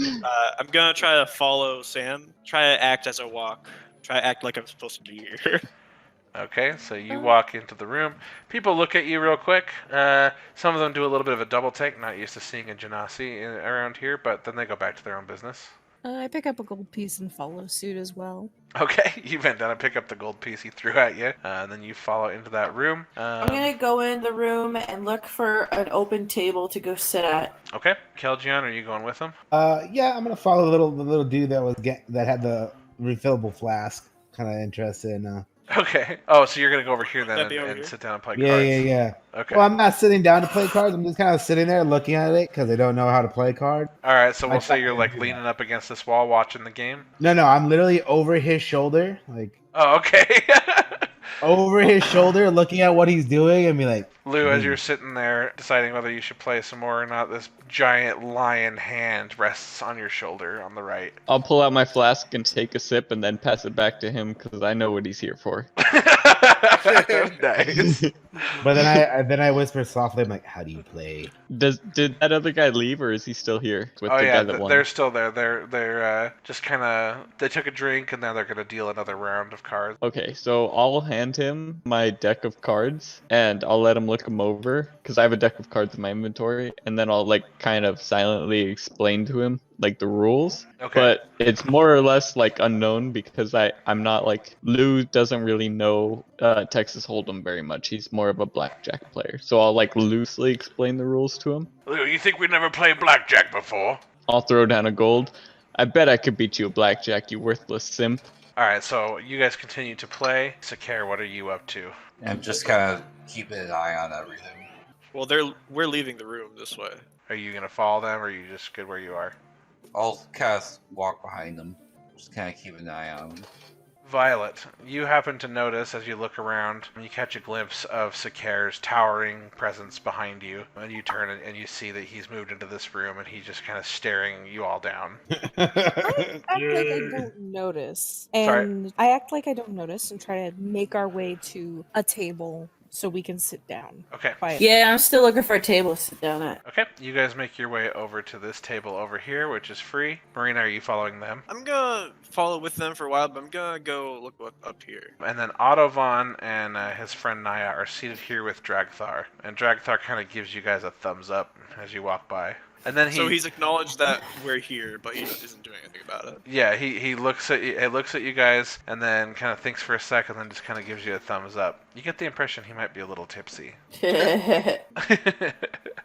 I'm gonna try to follow Sam. Try to act as I walk. Try to act like I'm supposed to be here. Okay, so you walk into the room. People look at you real quick. Some of them do a little bit of a double take, not used to seeing a genasi around here, but then they go back to their own business. I pick up a gold piece and follow suit as well. Okay, you bend down and pick up the gold piece he threw at you, and then you follow into that room. I'm gonna go in the room and look for an open table to go sit at. Okay, Kelgion, are you going with him? Yeah, I'm gonna follow the little dude that had the refillable flask. Kind of interested in. Okay. Oh, so you're gonna go over here then That'd be over and here? sit down and play Yeah, cards. yeah. Okay. Well, I'm not sitting down to play cards. I'm just kind of sitting there looking at it because I don't know how to play cards. All right, so we'll I say you're thought like I'd do leaning that. up against this wall watching the game. No, I'm literally over his shoulder, like Oh, okay. over his shoulder, looking at what he's doing, and be like, Lou, as you're sitting there deciding whether you should play some more or not, this giant lion hand rests on your shoulder on the right. I'll pull out my flask and take a sip and then pass it back to him because I know what he's here for. Nice. But then I whisper softly, I'm like, "How do you play?" Did that other guy leave, or is he still here with Oh the yeah, guy that won? they're still there. They're just kind of they took a drink and now they're gonna deal another round of cards. Okay, so I'll hand him my deck of cards and I'll let him look them over because I have a deck of cards in my inventory, and then I'll like kind of silently explain to him like the rules. Okay. But it's more or less like unknown because I'm not like Lou doesn't really know Texas Hold'em very much. He's more of a blackjack player, so I'll like loosely explain the rules to him. Lou, you think we never played blackjack before? I'll throw down a gold. I bet I could beat you at blackjack, you worthless simp. Alright, so you guys continue to play. Sakir, what are you up to? I'm just kind of keeping an eye on everything. Well, we're leaving the room this way. Are you gonna follow them, or are you just good where you are? I'll kind of walk behind them, just kind of keep an eye on them. Violet, you happen to notice as you look around, you catch a glimpse of Sakir's towering presence behind you, and you turn and you see that he's moved into this room and he's just kind of staring you all down. I act like I don't notice. Sorry? And I act like I don't notice and try to make our way to a table so we can sit down. Okay. Quietly. Yeah, I'm still looking for a table to sit down at. Okay, you guys make your way over to this table over here, which is free. Marina, are you following them? I'm gonna follow with them for a while, but I'm gonna go look up here. And then Autovan and his friend Naya are seated here with Dragthar. And Dragthar kind of gives you guys a thumbs up as you walk by. And then So he's acknowledged that we're here, but he isn't doing anything about it. Yeah, he looks at you guys and then kind of thinks for a second, and then just kind of gives you a thumbs up. You get the impression he might be a little tipsy.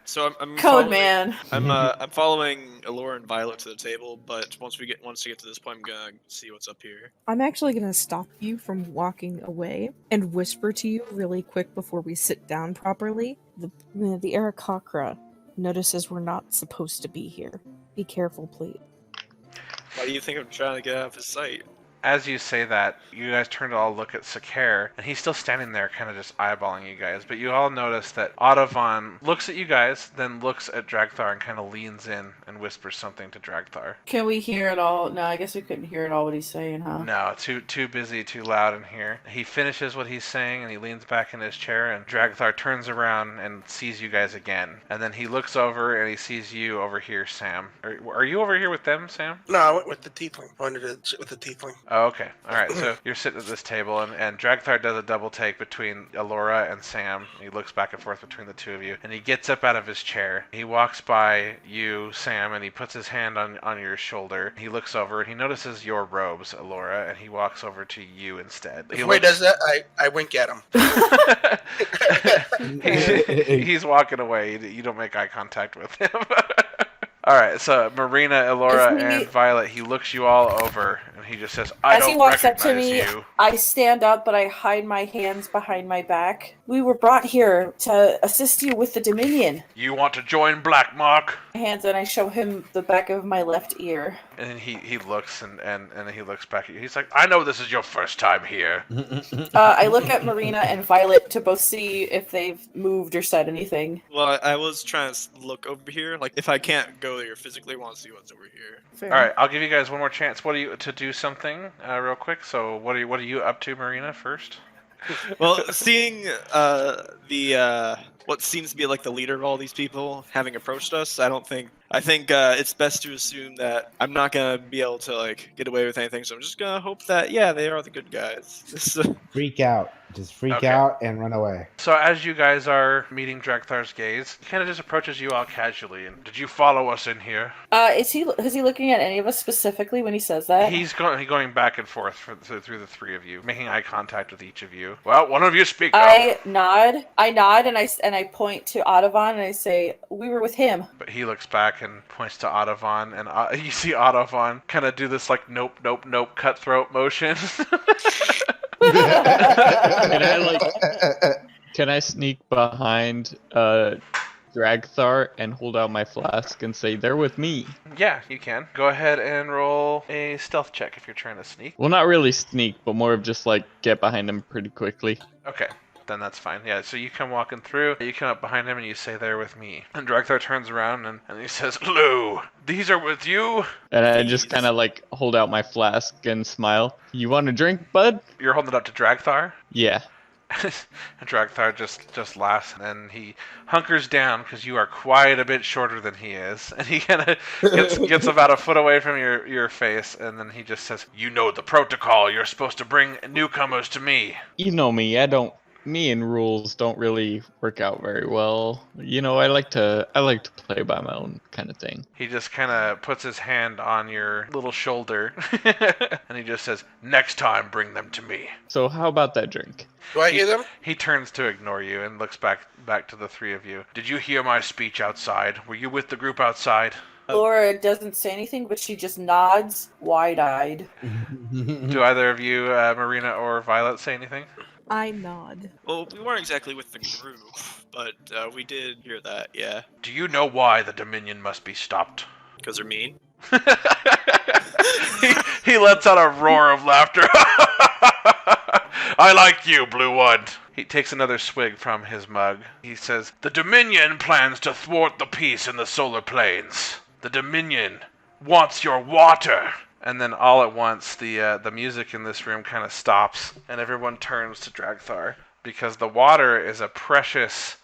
So I'm Code following, man. I'm following Elora and Violet to the table, but once we get to this point, I'm gonna see what's up here. I'm actually going to stop you from walking away and whisper to you really quick before we sit down properly. The Arakakra notices we're not supposed to be here. Be careful, please. Why do you think I'm trying to get out of his sight? As you say that, you guys turn to all look at Sakir, and he's still standing there kind of just eyeballing you guys. But you all notice that Autovan looks at you guys, then looks at Dragthar and kind of leans in and whispers something to Dragthar. Can we hear it all? No, I guess we couldn't hear it all what he's saying, huh? No, too busy, too loud in here. He finishes what he's saying, and he leans back in his chair, and Dragthar turns around and sees you guys again. And then he looks over, and he sees you over here, Sam. Are you over here with them, Sam? No, I went with the tiefling. I wanted to sit with the tiefling. Oh, okay. All right. So you're sitting at this table, and Dragthar does a double take between Elora and Sam. He looks back and forth between the two of you, and he gets up out of his chair. He walks by you, Sam, and he puts his hand on your shoulder. He looks over, and he notices your robes, Elora, and he walks over to you instead. Before he does that, I wink at him. He's walking away. You don't make eye contact with him. All right, so Marina, Elora, and Violet, he looks you all over, and he just says, I As don't he walks up recognize to me, you. I stand up, but I hide my hands behind my back. We were brought here to assist you with the Dominion. You want to join Black Mark? My hands, and I show him the back of my left ear. And he looks, and he looks back at you. He's like, I know this is your first time here. I look at Marina and Violet to both see if they've moved or said anything. Well, I was trying to look over here. Like, if I can't go there physically, I want to see what's over here. Fair. All right, I'll give you guys one more chance. What are you to do something real quick? So what are you up to, Marina? First. Well, seeing what seems to be like the leader of all these people having approached us, I think it's best to assume that I'm not gonna be able to like get away with anything. So I'm just gonna hope that they are the good guys. Freak out. Just freak Okay. out and run away. So as you guys are meeting Dragthar's gaze, he kind of just approaches you all casually. And did you follow us in here? Is he looking at any of us specifically when he says that? He's going back and forth through the three of you, making eye contact with each of you. Well, one of you speak up. I nod, and I point to Autovan and I say, "We were with him." But he looks back and points to Autovan, and you see Autovan kind of do this like nope, nope, nope cutthroat motion. Can I sneak behind Dragthar and hold out my flask and say, they're with me? Yeah, you can. Go ahead and roll a stealth check if you're trying to sneak. Well, not really sneak, but more of just like get behind him pretty quickly. Okay. Then that's fine. Yeah, so you come walking through, you come up behind him and you say, they're with me. And Dragthar turns around and he says, Lou, these are with you? And I just kind of like hold out my flask and smile. You want a drink, bud? You're holding it up to Dragthar? Yeah. And Dragthar just laughs, and he hunkers down because you are quite a bit shorter than he is, and he kind of gets about a foot away from your face, and then he just says, "You know the protocol. You're supposed to bring newcomers to me." You know me, me and rules don't really work out very well. You know, I like to play by my own kind of thing. He just kind of puts his hand on your little shoulder, and he just says, "Next time, bring them to me." So how about that drink? Do I hear them? He turns to ignore you and looks back to the three of you. "Did you hear my speech outside? Were you with the group outside?" Laura doesn't say anything, but she just nods, wide-eyed. Do either of you, Marina or Violet, say anything? I nod. Well, we weren't exactly with the group, but we did hear that, yeah. Do you know why the Dominion must be stopped? Because they're mean. he lets out a roar of laughter. "I like you, Blue One." He takes another swig from his mug. He says, "The Dominion plans to thwart the peace in the solar planes. The Dominion wants your water." And then all at once, the music in this room kind of stops, and everyone turns to Dragthar, because the water is a precious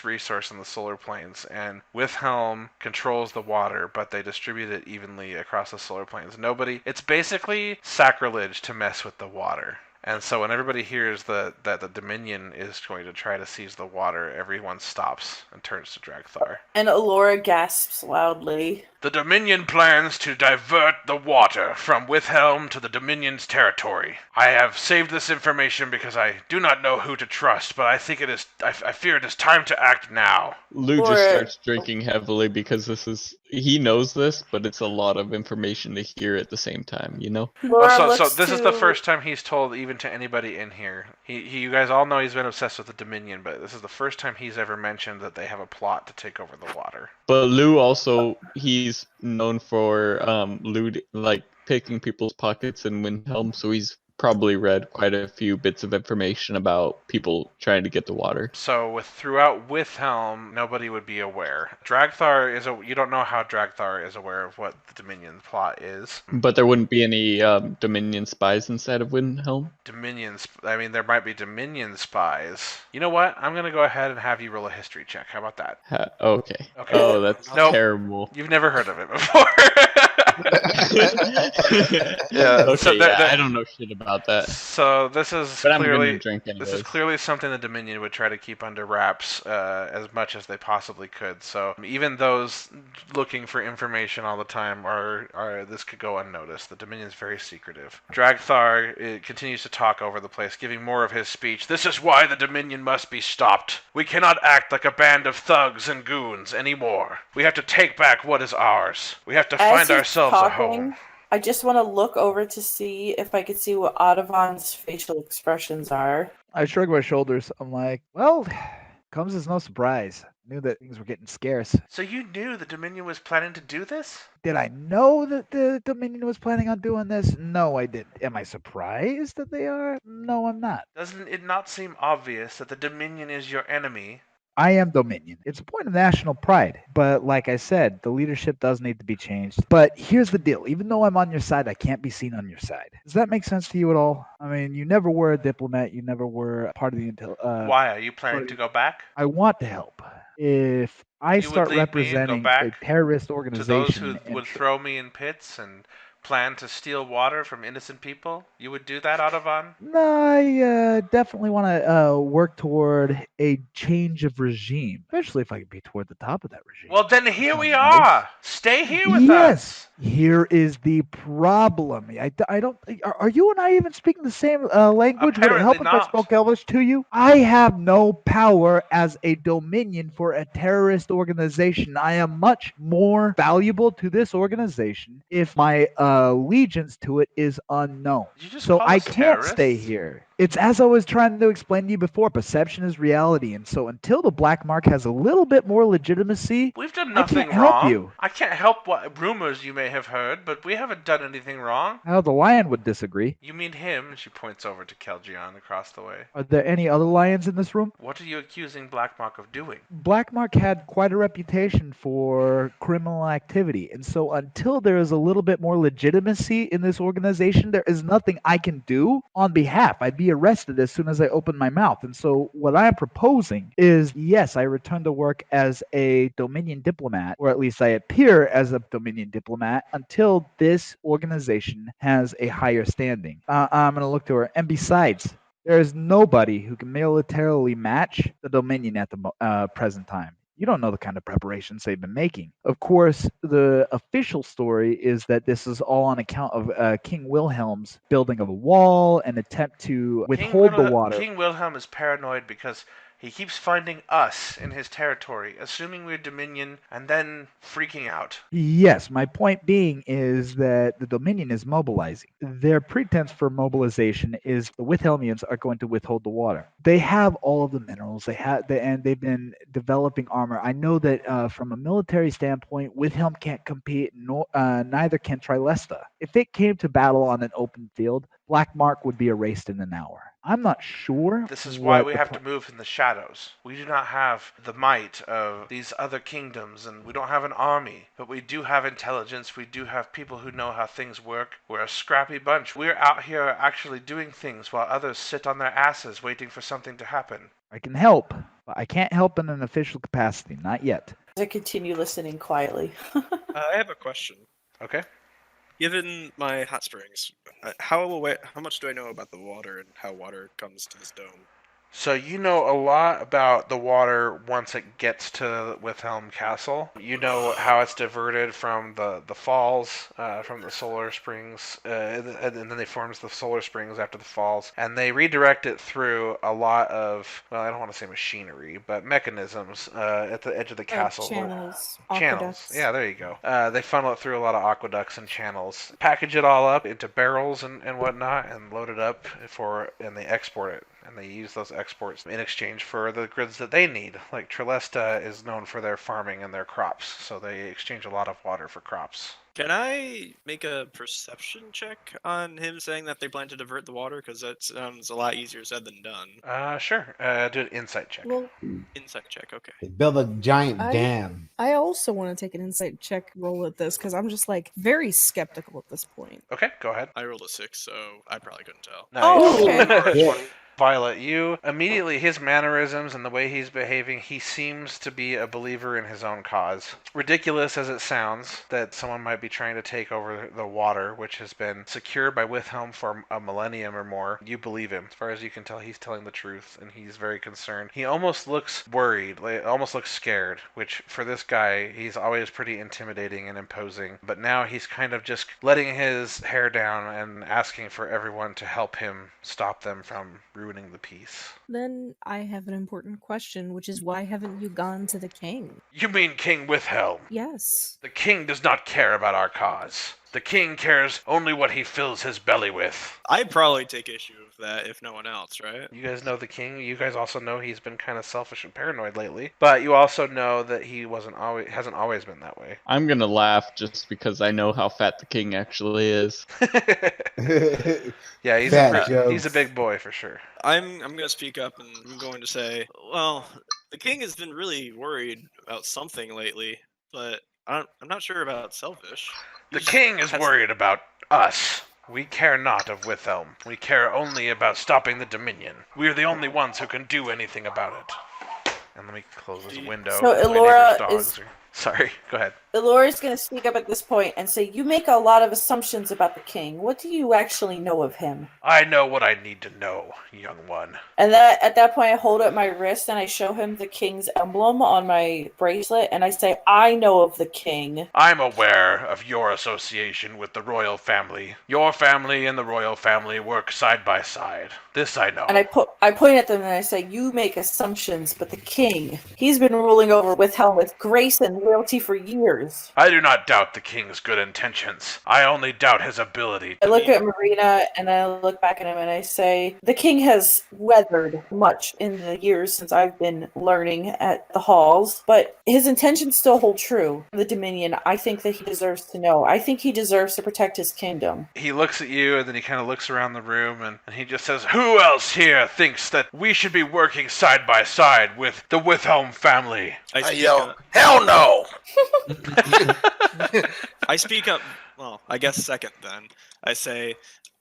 resource in the solar planes, and Wilhelm controls the water, but they distribute it evenly across the solar planes. It's basically sacrilege to mess with the water. And so when everybody hears that the Dominion is going to try to seize the water, everyone stops and turns to Dragthar. And Alora gasps loudly. "The Dominion plans to divert the water from Wilhelm to the Dominion's territory. I have saved this information because I do not know who to trust, but I fear it is time to act now." Lou just starts drinking heavily because he knows this, but it's a lot of information to hear at the same time, you know? So this is the first time he's told even to anybody in here. You guys all know he's been obsessed with the Dominion, but this is the first time he's ever mentioned that they have a plot to take over the water. But Lou also, he's known for picking people's pockets in Windhelm, so he's probably read quite a few bits of information about people trying to get the water. So throughout Wilhelm, nobody would be aware. Dragthar you don't know how Dragthar is aware of what the Dominion plot is. But there wouldn't be any Dominion spies inside of Windhelm? There might be Dominion spies. You know what? I'm going to go ahead and have you roll a history check. How about that? Okay. Oh, that's terrible. You've never heard of it before. Yeah. Okay. I don't know shit about that. So this is but clearly, I'm gonna drink this is clearly something the Dominion would try to keep under wraps as much as they possibly could. So even those looking for information all the time this could go unnoticed. The Dominion is very secretive. Dragthar continues to talk over the place, giving more of his speech. "This is why the Dominion must be stopped. We cannot act like a band of thugs and goons anymore. We have to take back what is ours. We have to find ourselves a home." I just want to look over to see if I could see what Audubon's facial expressions are. I shrug my shoulders. I'm like, well, comes as no surprise. Knew that things were getting scarce. So you knew the Dominion was planning to do this? Did I know that the Dominion was planning on doing this? No, I didn't. Am I surprised that they are? No, I'm not. Doesn't it not seem obvious that the Dominion is your enemy? I am Dominion. It's a point of national pride. But like I said, the leadership does need to be changed. But here's the deal. Even though I'm on your side, I can't be seen on your side. Does that make sense to you at all? I mean, you never were a diplomat. You never were a part of the Why? Are you planning to go back? I want to help. If I start representing a terrorist organization... To those who would throw me in pits and plan to steal water from innocent people? You would do that, Audubon? No, I definitely want to work toward a change of regime, especially if I could be toward the top of that regime. Well, then here we are. Nice. Stay here with us. Yes. Here is the problem. I don't. Are you and I even speaking the same language? Apparently Would it help if I spoke Elvish to you? I have no power as a dominion for a terrorist organization. I am much more valuable to this organization if my allegiance to it is unknown. So I can't stay here. It's as I was trying to explain to you before, perception is reality. And so until the black mark has a little bit more legitimacy, we've done nothing I can't wrong. Help you. I can't help what rumors you may have heard, but we haven't done anything wrong. Well, the lion would disagree. You mean him? She points over to Kelgion across the way. Are there any other lions in this room? What are you accusing Black Mark of doing? Black Mark had quite a reputation for criminal activity. And so until there is a little bit more legitimacy in this organization, there is nothing I can do on behalf. I'd be be arrested as soon as I open my mouth. And so what I'm proposing is, yes, I return to work as a Dominion diplomat, or at least I appear as a Dominion diplomat until this organization has a higher standing. I'm going to look to her. And besides, there is nobody who can militarily match the Dominion at the present time. You don't know the kind of preparations they've been making. Of course, the official story is that this is all on account of King Wilhelm's building of a wall and attempt to withhold the water. King Wilhelm is paranoid because he keeps finding us in his territory, assuming we're Dominion, and then freaking out. Yes, my point being is that the Dominion is mobilizing. Their pretense for mobilization is the Wilhelmians are going to withhold the water. They have all of the minerals. And they've been developing armor. I know that from a military standpoint, Wilhelm can't compete. Neither can Trilesta. If it came to battle on an open field, Black Mark would be erased in an hour. I'm not sure. This is why we have to move in the shadows. We do not have the might of these other kingdoms, and we don't have an army, but we do have intelligence. We do have people who know how things work. We're a scrappy bunch. We're out here actually doing things while others sit on their asses waiting for something to happen. I can help, but I can't help in an official capacity. Not yet. I continue listening quietly. I have a question. Okay. Given my hot springs, how much do I know about the water and how water comes to this dome? So you know a lot about the water once it gets to Wilhelm Castle. You know how it's diverted from the falls, from the solar springs, and then they forms the solar springs after the falls, and they redirect it through a lot of, well, I don't want to say machinery, but mechanisms at the edge of the castle. Channels. Channels. Yeah, there you go. They funnel it through a lot of aqueducts and channels, package it all up into barrels and whatnot, and load it up and they export it. And they use those exports in exchange for the goods that they need. Like Trilesta is known for their farming and their crops, so they exchange a lot of water for crops. Can I make a perception check on him saying that they plan to divert the water? Because that sounds a lot easier said than done. Sure. Do an insight check. Well, Insight check, okay. They build a giant dam. I also want to take an insight check roll at this because I'm just like very skeptical at this point. Okay, go ahead. I rolled a 6, so I probably couldn't tell. Nice. Oh, okay. Violet, you immediately, his mannerisms and the way he's behaving, he seems to be a believer in his own cause. Ridiculous as it sounds that someone might be trying to take over the water, which has been secured by Wilhelm for a millennium or more. You believe him. As far as you can tell, he's telling the truth, and he's very concerned. He almost looks worried, almost looks scared, which for this guy, he's always pretty intimidating and imposing. But now he's kind of just letting his hair down and asking for everyone to help him stop them from ruining the peace. Then I have an important question, which is why haven't you gone to the king? You mean King Wilhelm? Yes. The king does not care about our cause. The king cares only what he fills his belly with. I'd probably take issue with that if no one else, right? You guys know the king. You guys also know he's been kind of selfish and paranoid lately. But you also know that he hasn't always been that way. I'm gonna laugh just because I know how fat the king actually is. Yeah, he's a big boy for sure. I'm going to speak up and I'm going to say, well, the king has been really worried about something lately, but I'm not sure about selfish. The king is worried about us. We care not of Wilhelm. We care only about stopping the Dominion. We are the only ones who can do anything about it. And let me close this window. So My Elora neighbor's dogs Sorry, go ahead. Elora's going to speak up at this point and say, you make a lot of assumptions about the king. What do you actually know of him? I know what I need to know, young one. And at that point, I hold up my wrist and I show him the king's emblem on my bracelet, and I say, I know of the king. I'm aware of your association with the royal family. Your family and the royal family work side by side. This I know. And I point at them and I say, you make assumptions, but the king, he's been ruling over Wilhelm with grace and loyalty for years. I do not doubt the king's good intentions. I only doubt his ability I look at Marina and I look back at him and I say, the king has weathered much in the years since I've been learning at the halls, but his intentions still hold true. The Dominion, I think that he deserves to know. I think he deserves to protect his kingdom. He looks at you and then he kind of looks around the room and he just says, who else here thinks that we should be working side by side with the Wilhelm family? I yell, hell no! I speak up, well, I guess second then. I say,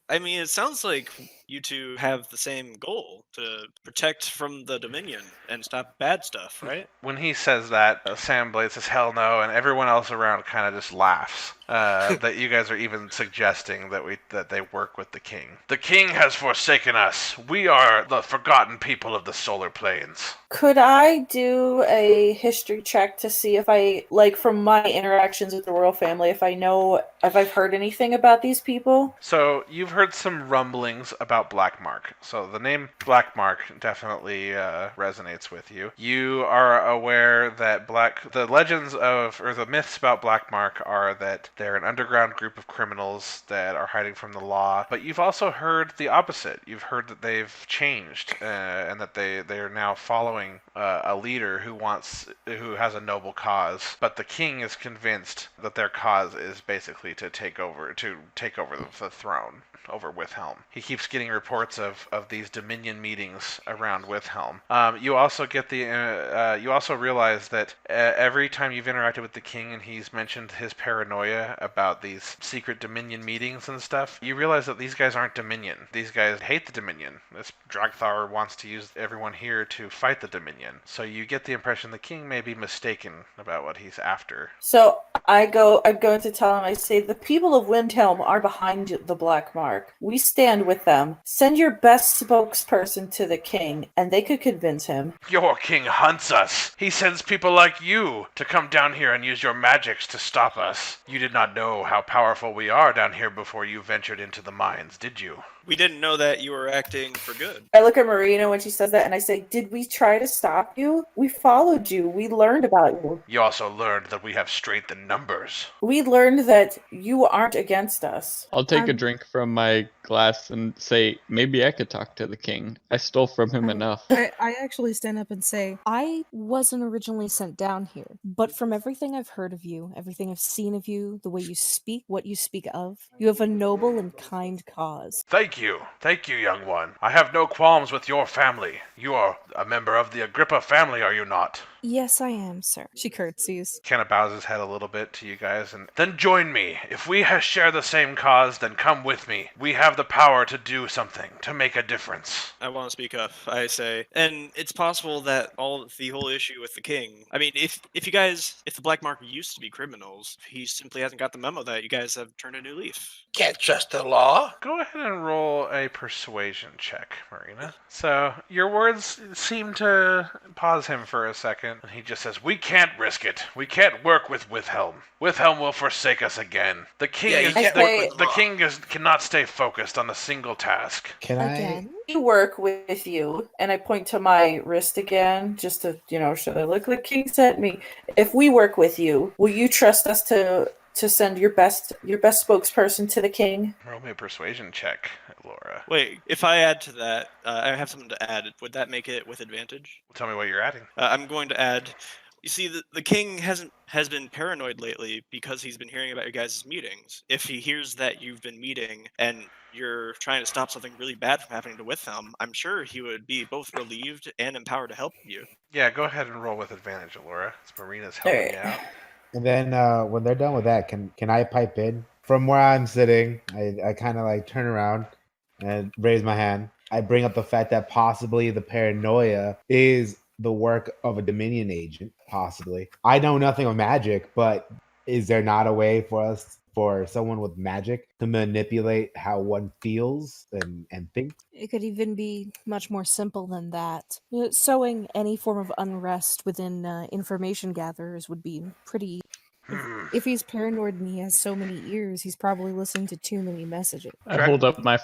I mean, it sounds like you two have the same goal to protect from the Dominion and stop bad stuff, right? When he says that, Sam Blade says, hell no, and everyone else around kind of just laughs. That you guys are even suggesting that they work with the king. The king has forsaken us. We are the forgotten people of the solar planes. Could I do a history check to see if I, like, from my interactions with the royal family, if I've heard anything about these people? So you've heard some rumblings about Black Mark. So the name Black Mark definitely resonates with you. You are aware that the myths about Black Mark are that they're an underground group of criminals that are hiding from the law. But you've also heard the opposite. You've heard that they've changed and that they are now following a leader who has a noble cause. But the king is convinced that their cause is basically to take over the throne over Withelm. He keeps getting reports of these Dominion meetings around Withelm. You also realize that every time you've interacted with the king and he's mentioned his paranoia about these secret Dominion meetings and stuff, you realize that these guys aren't Dominion. These guys hate the Dominion. This Dragthar wants to use everyone here to fight the Dominion. So you get the impression the king may be mistaken about what he's after. So I'm going to tell him, I say, the people of Windhelm are behind the Black Mark. We stand with them. Send your best spokesperson to the king, and they could convince him. Your king hunts us. He sends people like you to come down here and use your magics to stop us. You did not know how powerful we are down here before you ventured into the mines, did you? We didn't know that you were acting for good. I look at Marina when she says that, and I say, did we try to stop you? We followed you. We learned about you. You also learned that we have strength in numbers. We learned that you aren't against us. I'll take a drink from my glass and say, maybe I could talk to the king. I stole from him enough. I actually stand up and say, I wasn't originally sent down here, but from everything I've heard of you, everything I've seen of you, the way you speak, what you speak of, you have a noble and kind cause. Thank you, young one. I have no qualms with your family. You are a member of the Agrippa family, are you not? Yes, I am, sir. She curtsies. Kind of bows his head a little bit to you guys, and then join me. If we share the same cause, then come with me. We have the power to do something, to make a difference. I want to speak up, I say. And it's possible that the whole issue with the king, I mean, if the Black Mark used to be criminals, he simply hasn't got the memo that you guys have turned a new leaf. Can't trust the law. Go ahead and roll a persuasion check, Marina. So, your words seem to pause him for a second, and he just says, we can't risk it. We can't work with Withelm. Withelm will forsake us again. The king cannot stay focused on a single task. Again? We work with you, and I point to my wrist again, just to, show that, look, the king sent me. If we work with you, will you trust us to send your best spokesperson to the king? Roll me a persuasion check, Laura. Wait, if I add to that, I have something to add. Would that make it with advantage? Tell me what you're adding. I'm going to add. You see, the king has been paranoid lately because he's been hearing about your guys' meetings. If he hears that you've been meeting and you're trying to stop something really bad from happening to Withelm, I'm sure he would be both relieved and empowered to help you. Yeah, go ahead and roll with advantage, Laura. Marina's helping you out. And then when they're done with that, can I pipe in? From where I'm sitting, I kind of turn around and raise my hand. I bring up the fact that possibly the paranoia is the work of a Dominion agent, possibly. I know nothing of magic, but is there not a way for someone with magic to manipulate how one feels and thinks? It could even be much more simple than that. Sowing any form of unrest within information gatherers would be pretty... If he's paranoid and he has so many ears, he's probably listening to too many messages. I hold up my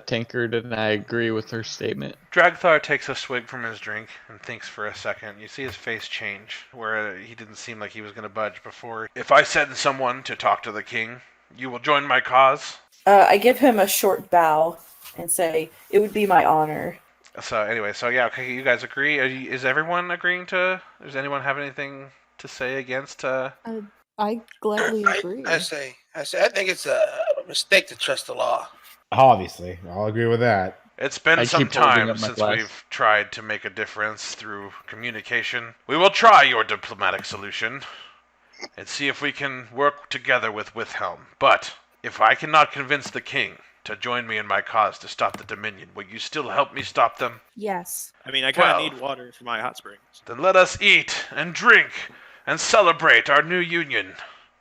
tankard and I agree with her statement. Dragthar takes a swig from his drink and thinks for a second. You see his face change, where he didn't seem like he was going to budge before. If I send someone to talk to the king, you will join my cause? I give him a short bow and say, it would be my honor. So anyway, okay, you guys agree? Is everyone agreeing to? Does anyone have anything to say against? I gladly agree. I think it's a mistake to trust the law. Obviously, I'll agree with that. It's been some time since we've tried to make a difference through communication. We will try your diplomatic solution and see if we can work together with Withelm. But if I cannot convince the king, to join me in my cause to stop the Dominion. Will you still help me stop them? Yes. I mean, I kind of Well- need water for my hot springs. Then let us eat and drink and celebrate our new union.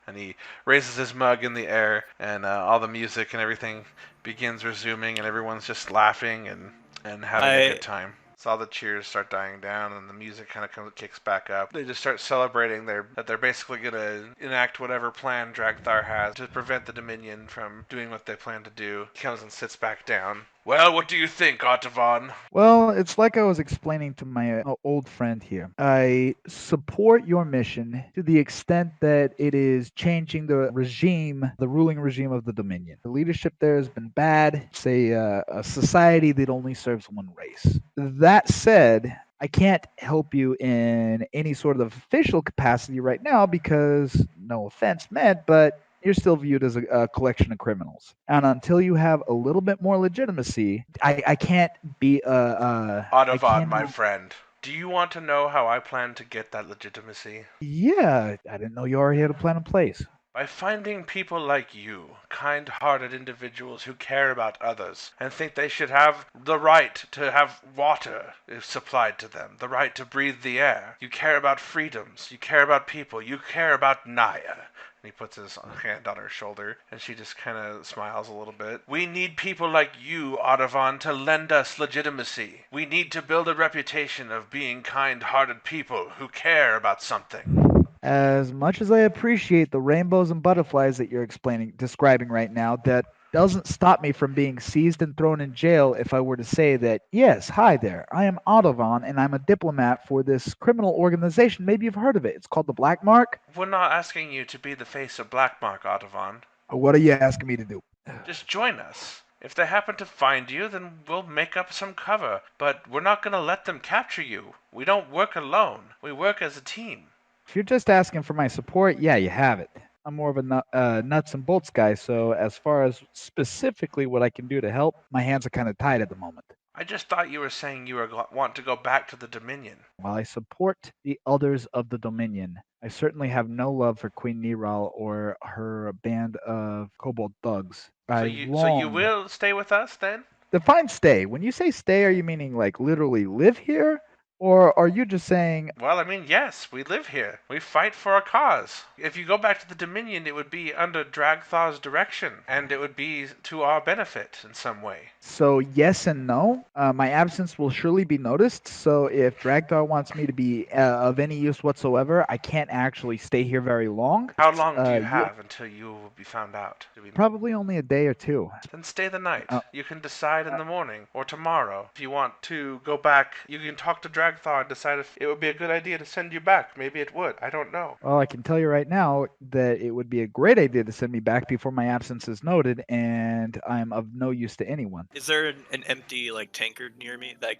And he raises his mug in the air, and all the music and everything begins resuming, and everyone's just laughing and having a good time. So all the cheers start dying down, and the music kind of kicks back up. They just start celebrating that they're basically going to enact whatever plan Dragthar has to prevent the Dominion from doing what they plan to do. He comes and sits back down. Well, what do you think, Artavan? Well, it's like I was explaining to my old friend here. I support your mission to the extent that it is changing the regime, the ruling regime of the Dominion. The leadership there has been bad. It's a society that only serves one race. That said, I can't help you in any sort of official capacity right now because, no offense meant, but you're still viewed as a collection of criminals. And until you have a little bit more legitimacy, I can't be Artavan, my friend. Do you want to know how I plan to get that legitimacy? Yeah, I didn't know you already had a plan in place. By finding people like you, kind-hearted individuals who care about others and think they should have the right to have water supplied to them, the right to breathe the air. You care about freedoms, you care about people, you care about Naya. And he puts his hand on her shoulder, and she just kind of smiles a little bit. We need people like you, Artavan, to lend us legitimacy. We need to build a reputation of being kind-hearted people who care about something. As much as I appreciate the rainbows and butterflies that you're describing right now, that doesn't stop me from being seized and thrown in jail if I were to say that, yes, hi there, I am Artavan, and I'm a diplomat for this criminal organization. Maybe you've heard of it. It's called the Black Mark. We're not asking you to be the face of Black Mark, Artavan. What are you asking me to do? Just join us. If they happen to find you, then we'll make up some cover. But we're not going to let them capture you. We don't work alone. We work as a team. If you're just asking for my support, yeah, you have it. I'm more of a nuts and bolts guy, so as far as specifically what I can do to help, my hands are kind of tied at the moment. I just thought you were saying you want to go back to the Dominion. While I support the others of the Dominion, I certainly have no love for Queen Neral or her band of kobold thugs. So you will stay with us then? Define stay. When you say stay, are you meaning like literally live here? Or are you just saying... Well, I mean, yes, we live here. We fight for a cause. If you go back to the Dominion, it would be under Dragthar's direction, and it would be to our benefit in some way. So yes and no. My absence will surely be noticed, so if Dragthar wants me to be of any use whatsoever, I can't actually stay here very long. How long do you have until you will be found out? Probably only a day or two. Then stay the night. You can decide in the morning or tomorrow. If you want to go back, you can talk to Dragthar and decide if it would be a good idea to send you back. Maybe it would. I don't know. Well, I can tell you right now that it would be a great idea to send me back before my absence is noted, and I'm of no use to anyone. Is there an empty tankard near me that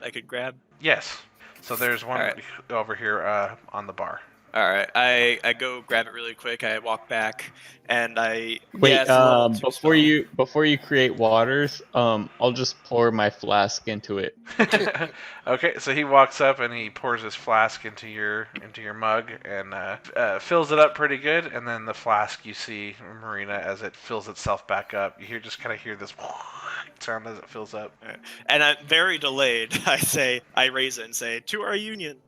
I could grab? Yes. So there's one over here on the bar. All right, I go grab it really quick. I walk back, and I wait. Before you create waters, I'll just pour my flask into it. Okay, so he walks up and he pours his flask into your mug and fills it up pretty good. And then the flask, you see Marina as it fills itself back up. You kind of hear this sound as it fills up. And I'm very delayed. I raise it and say, "To our union."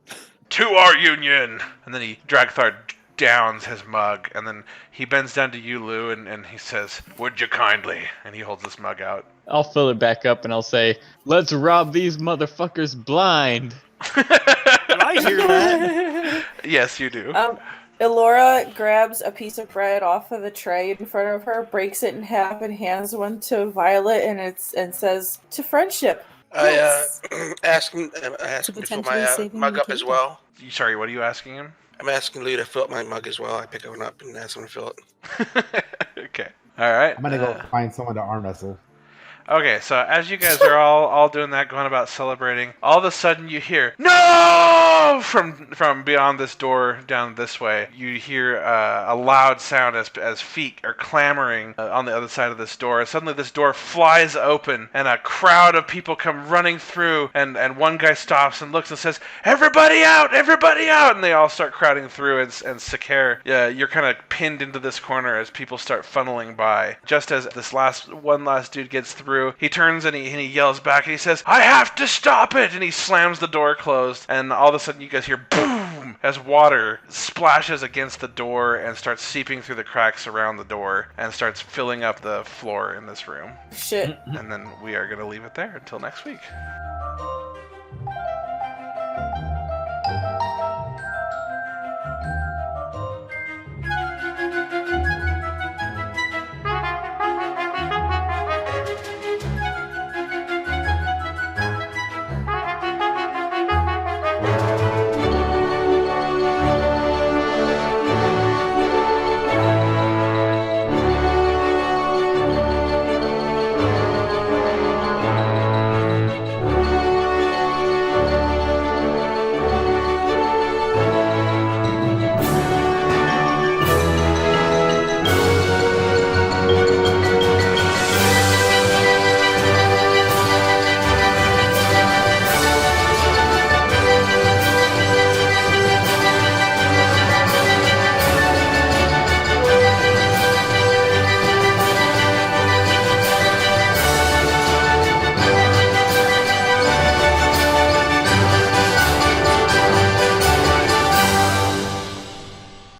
To our union! And then Dragthar downs his mug, and then he bends down to you, Lou, and he says, "Would you kindly?" And he holds this mug out. I'll fill it back up and I'll say, "Let's rob these motherfuckers blind." Did I hear that? Yes, you do. Elora grabs a piece of bread off of the tray in front of her, breaks it in half, and hands one to Violet, and says, "To friendship." Yes. I ask him to fill my mug up as well. Sorry, what are you asking him? I'm asking Lou to fill up my mug as well. I pick one up and ask him to fill it. Okay. All right. I'm gonna go find someone to arm wrestle. Okay, so as you guys are all doing that, going about celebrating, all of a sudden you hear "No!" from beyond this door down this way. You hear a loud sound as feet are clamoring on the other side of this door. Suddenly this door flies open and a crowd of people come running through, and one guy stops and looks and says, "Everybody out! Everybody out!" And they all start crowding through, and Sakare, you're kind of pinned into this corner as people start funneling by. Just as this one last dude gets through, he turns and he yells back and he says, "I have to stop it!" And he slams the door closed, and all of a sudden you guys hear boom as water splashes against the door and starts seeping through the cracks around the door and starts filling up the floor in this room. Shit. And then we are going to leave it there until next week.